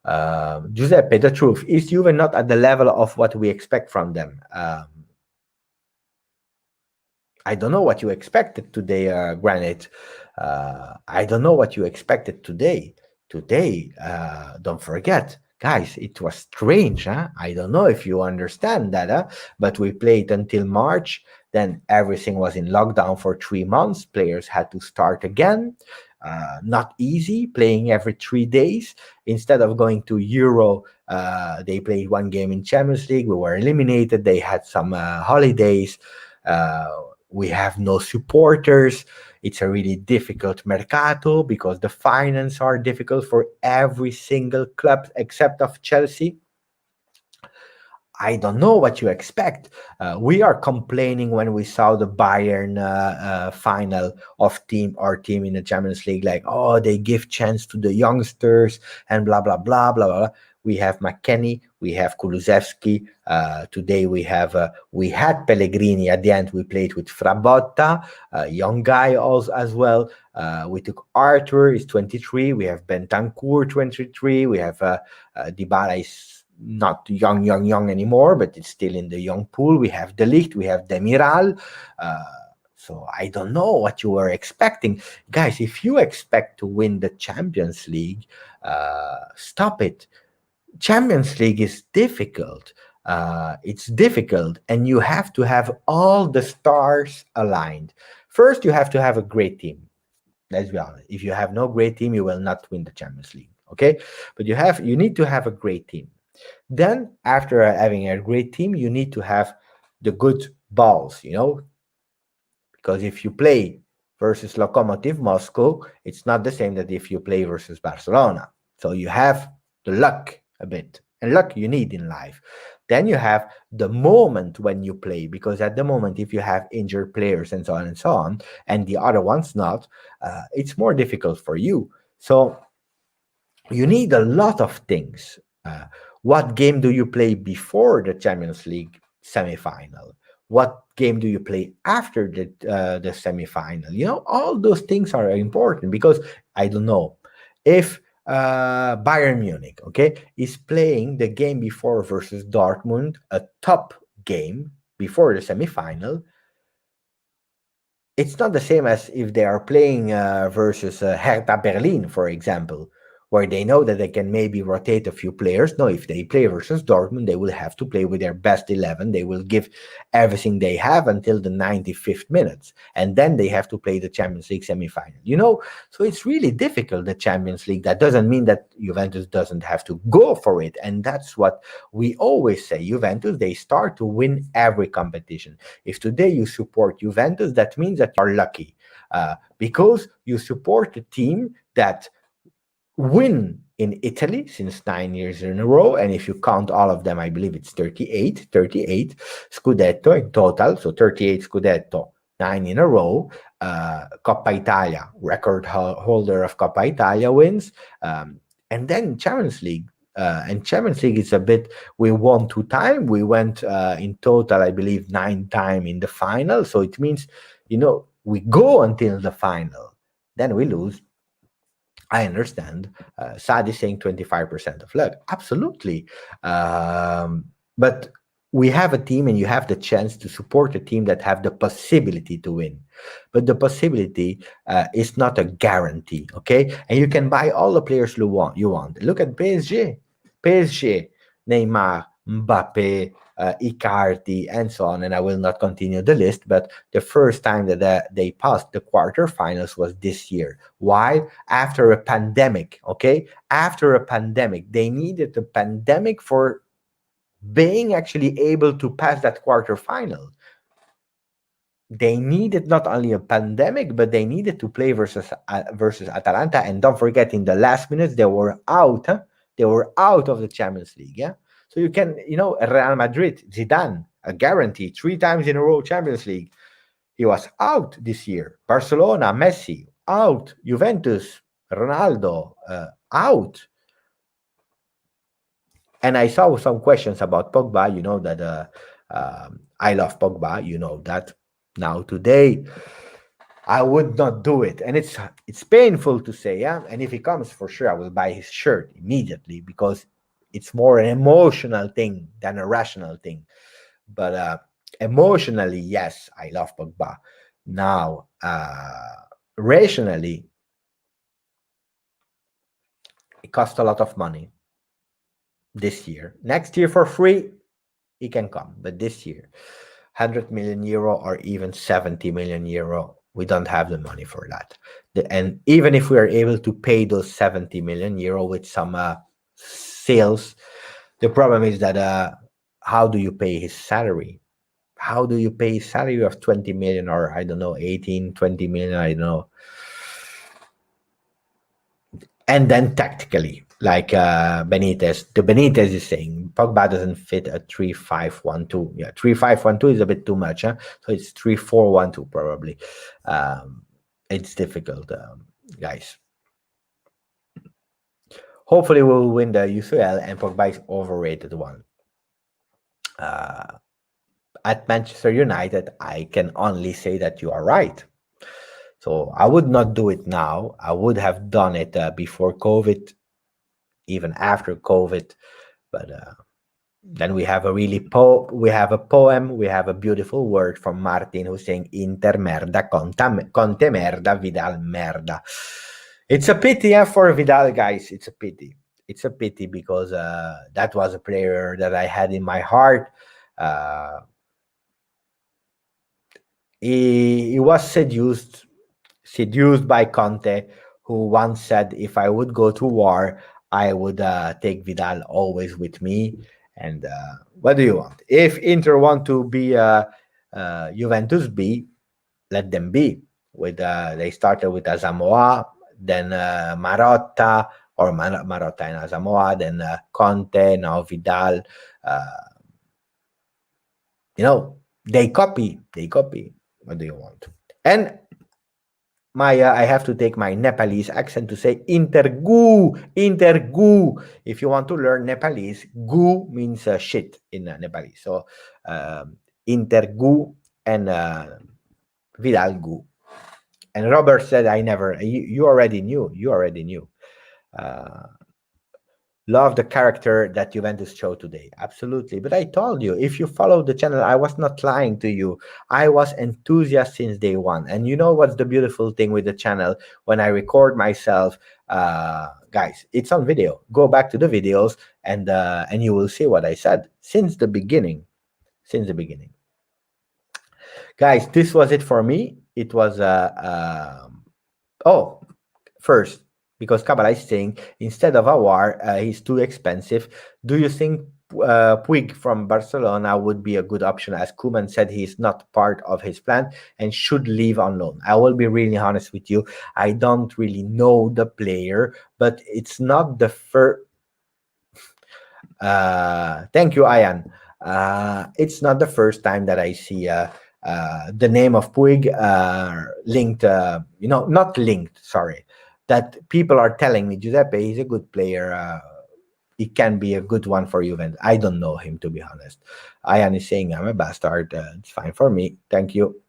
Giuseppe, the truth is Juve not at the level of what we expect from them. I don't know what you expected today, Granite. I don't know what you expected today. Today, don't forget, guys, it was strange. Huh? I don't know if you understand that, but we played until March. Then everything was in lockdown for 3 months. Players had to start again. Not easy playing every 3 days. Instead of going to Euro, they played one game in Champions League. We were eliminated. They had some holidays. Uh, we have no supporters. It's a really difficult mercato because the finance are difficult for every single club except of Chelsea. I don't know what you expect. We are complaining when we saw the Bayern final of our team in the Champions League, like, oh, they give chance to the youngsters and blah blah blah blah blah. We have McKennie, we have Kulusevski. Today we had Pellegrini. At the end, we played with Frabotta, a young guy also as well. We took Arthur, he's 23. We have Bentancur, 23. We have Dybala is not young anymore, but it's still in the young pool. We have De Ligt, we have Demiral. Uh, so I don't know what you were expecting. Guys, if you expect to win the Champions League, stop it. Champions League is difficult. It's difficult, and you have to have all the stars aligned. First, you have to have a great team. Let's be honest. If you have no great team, you will not win the Champions League. Okay, but you need to have a great team. Then, after having a great team, you need to have the good balls, because if you play versus Lokomotiv Moscow, it's not the same that if you play versus Barcelona. So you have the luck a bit, and luck you need in life. Then you have the moment when you play, because at the moment, if you have injured players and so on, and the other ones not, it's more difficult for you. So you need a lot of things. What game do you play before the Champions League semifinal? What game do you play after the semifinal? All those things are important because I don't know if Bayern Munich, okay, is playing the game before versus Dortmund, a top game before the semifinal. It's not the same as if they are playing versus Hertha Berlin, for example, where they know that they can maybe rotate a few players. No, if they play versus Dortmund, they will have to play with their best 11. They will give everything they have until the 95th minutes. And then they have to play the Champions League semifinal. So it's really difficult, the Champions League. That doesn't mean that Juventus doesn't have to go for it. And that's what we always say. Juventus, they start to win every competition. If today you support Juventus, that means that you're lucky because you support a team that win in Italy since 9 years in a row. And if you count all of them, I believe it's 38 Scudetto in total. So 38 Scudetto, 9 in a row. Coppa Italia, record holder of Coppa Italia wins. And then Champions League. And Champions League is a bit, we won 2 times. We went in total, I believe, 9 times in the final. So it means, we go until the final. Then we lose. I understand. Sad is saying 25% of luck. Absolutely. But we have a team and you have the chance to support a team that have the possibility to win, but the possibility is not a guarantee. Okay, and you can buy all the players you want. Look at PSG, Neymar, Mbappe, Icardi, and so on, and I will not continue the list, but the first time that they passed the quarterfinals was this year. Why? After a pandemic. Okay, after a pandemic, they needed a pandemic for being actually able to pass that quarterfinal. They needed not only a pandemic, but they needed to play versus Atalanta. And don't forget, in the last minutes, they were out. Huh? They were out of the Champions League. Yeah. So you can, Real Madrid, Zidane, a guarantee, 3 times in a row Champions League. He was out this year. Barcelona, Messi, out. Juventus, Ronaldo, out. And I saw some questions about Pogba. You know that I love Pogba. You know that. Now today, I would not do it, and it's painful to say. Yeah, and if he comes, for sure, I will buy his shirt immediately because it's more an emotional thing than a rational thing. But emotionally, yes, I love Pogba. Now, rationally, it costs a lot of money this year. Next year for free, he can come, but this year, 100 million euro or even 70 million euro, we don't have the money for that. And even if we are able to pay those 70 million euro with some sales, the problem is that how do you pay his salary? How do you pay his salary of 20 million, or I don't know, 18, 20 million, I don't know. And then tactically, like Benitez is saying, Pogba doesn't fit a 3-5-1-2. Yeah, 3-5-1-2 is a bit too much, huh? So it's 3-4-1-2 probably. It's difficult, guys. Hopefully we'll win the UCL, and Pogba is overrated one. At Manchester United, I can only say that you are right. So I would not do it now. I would have done it before COVID, even after COVID. But then we have a we have a poem, we have a beautiful word from Martin who's saying Inter merda, Conte merda, Vidal merda. It's a pity for Vidal, guys. It's a pity. It's a pity because that was a player that I had in my heart. He was seduced by Conte, who once said, if I would go to war, I would take Vidal always with me. And what do you want? If Inter want to be Juventus B, let them be. They started with Asamoah, then Marotta, or Marotta and Asamoah, then Conte, now Vidal. They copy. What do you want? And I have to take my Nepalese accent to say intergu. If you want to learn Nepalese, gu means shit in Nepalese. So intergu and Vidal gu. And Robert said, I never. You already knew. Love the character that Juventus showed today. Absolutely. But I told you, if you follow the channel, I was not lying to you. I was enthusiastic since day one. And you know what's the beautiful thing with the channel? When I record myself, guys, it's on video. Go back to the videos and you will see what I said since the beginning. Guys, this was it for me. It was first, because Kabbalah is saying instead of Awar, he's too expensive. Do you think Puig from Barcelona would be a good option? As Koeman said, he's not part of his plan and should leave on loan. I will be really honest with you. I don't really know the player, but it's not the first. Thank you, Ayan. It's not the first time that I see the name of Puig linked, not linked, sorry, that people are telling me, Giuseppe, he's a good player. He can be a good one for Juventus. I don't know him, to be honest. Ayan is saying I'm a bastard. It's fine for me. Thank you.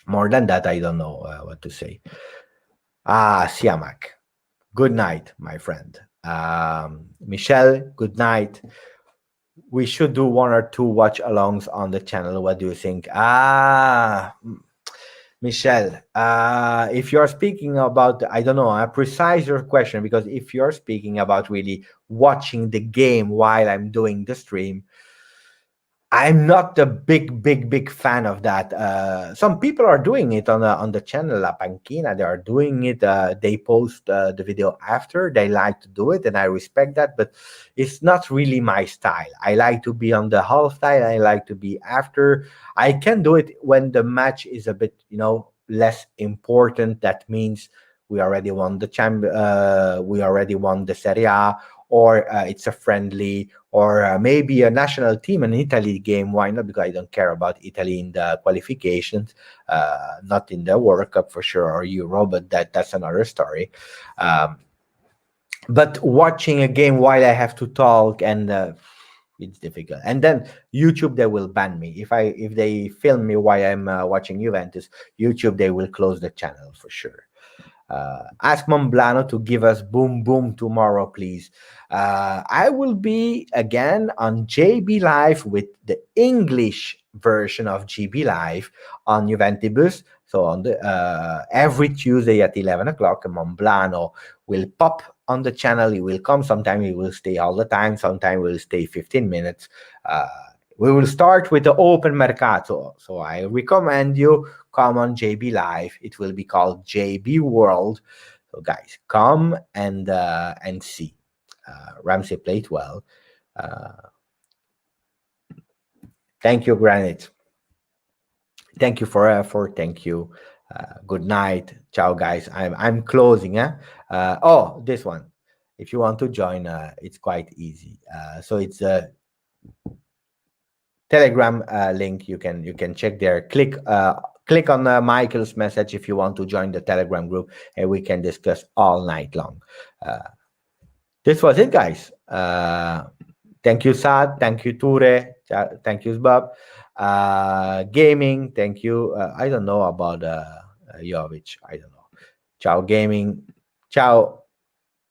More than that, I don't know what to say. Siamak. Good night, my friend. Michelle, good night. We should do one or two watch alongs on the channel. What do you think? Michelle, if you're speaking about, I don't know, I precise your question, because if you're speaking about really watching the game while I'm doing the stream, I'm not a big fan of that. Some people are doing it on the channel La Panchina. They are doing it. They post the video after. They like to do it, and I respect that. But it's not really my style. I like to be on the half style. I like to be after. I can do it when the match is a bit, less important. That means we already won the we already won the Serie A, or it's a friendly, or maybe a national team, an Italy game. Why not? Because I don't care about Italy in the qualifications, not in the World Cup for sure, or Euro, but that's another story. Um, but watching a game while I have to talk, and it's difficult. And then YouTube, they will ban me if they film me while I'm watching Juventus. YouTube, they will close the channel for sure. Ask Momblano to give us boom boom tomorrow, please. I will be again on JB Live with the English version of GB Live on Juventibus. So on the every Tuesday at 11 o'clock, Momblano will pop on the channel. He will come. Sometimes he will stay all the time. Sometimes he will stay 15 minutes. We will start with the open mercato. So I recommend you come on JB Live. It will be called JB World. So guys, come and see. Ramsey played well. Thank you, Granite. Thank you thank you. Good night. Ciao, guys. I'm closing. Oh, this one. If you want to join, it's quite easy. So it's a Telegram link. You can check there. Click on Michael's message if you want to join the Telegram group, and we can discuss all night long. This was it, guys. Thank you, Sad. Thank you, Ture. Thank you, Bob. Gaming. Thank you. I don't know about Jovic. I don't know. Ciao, Gaming. Ciao,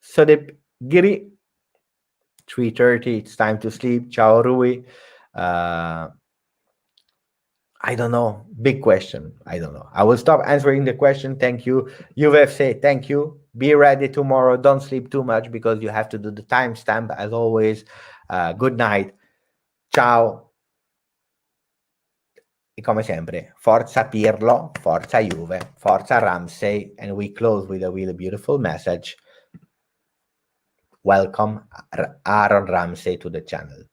Sodip Giri. 3:30. It's time to sleep. Ciao, Rui. I don't know. Big question. I don't know. I will stop answering the question. Thank you. UFC, thank you. Be ready tomorrow. Don't sleep too much, because you have to do the timestamp as always. Good night. Ciao. E come sempre, forza Pirlo, forza Juve, forza Ramsey. And we close with a really beautiful message. Welcome Aaron Ramsey to the channel.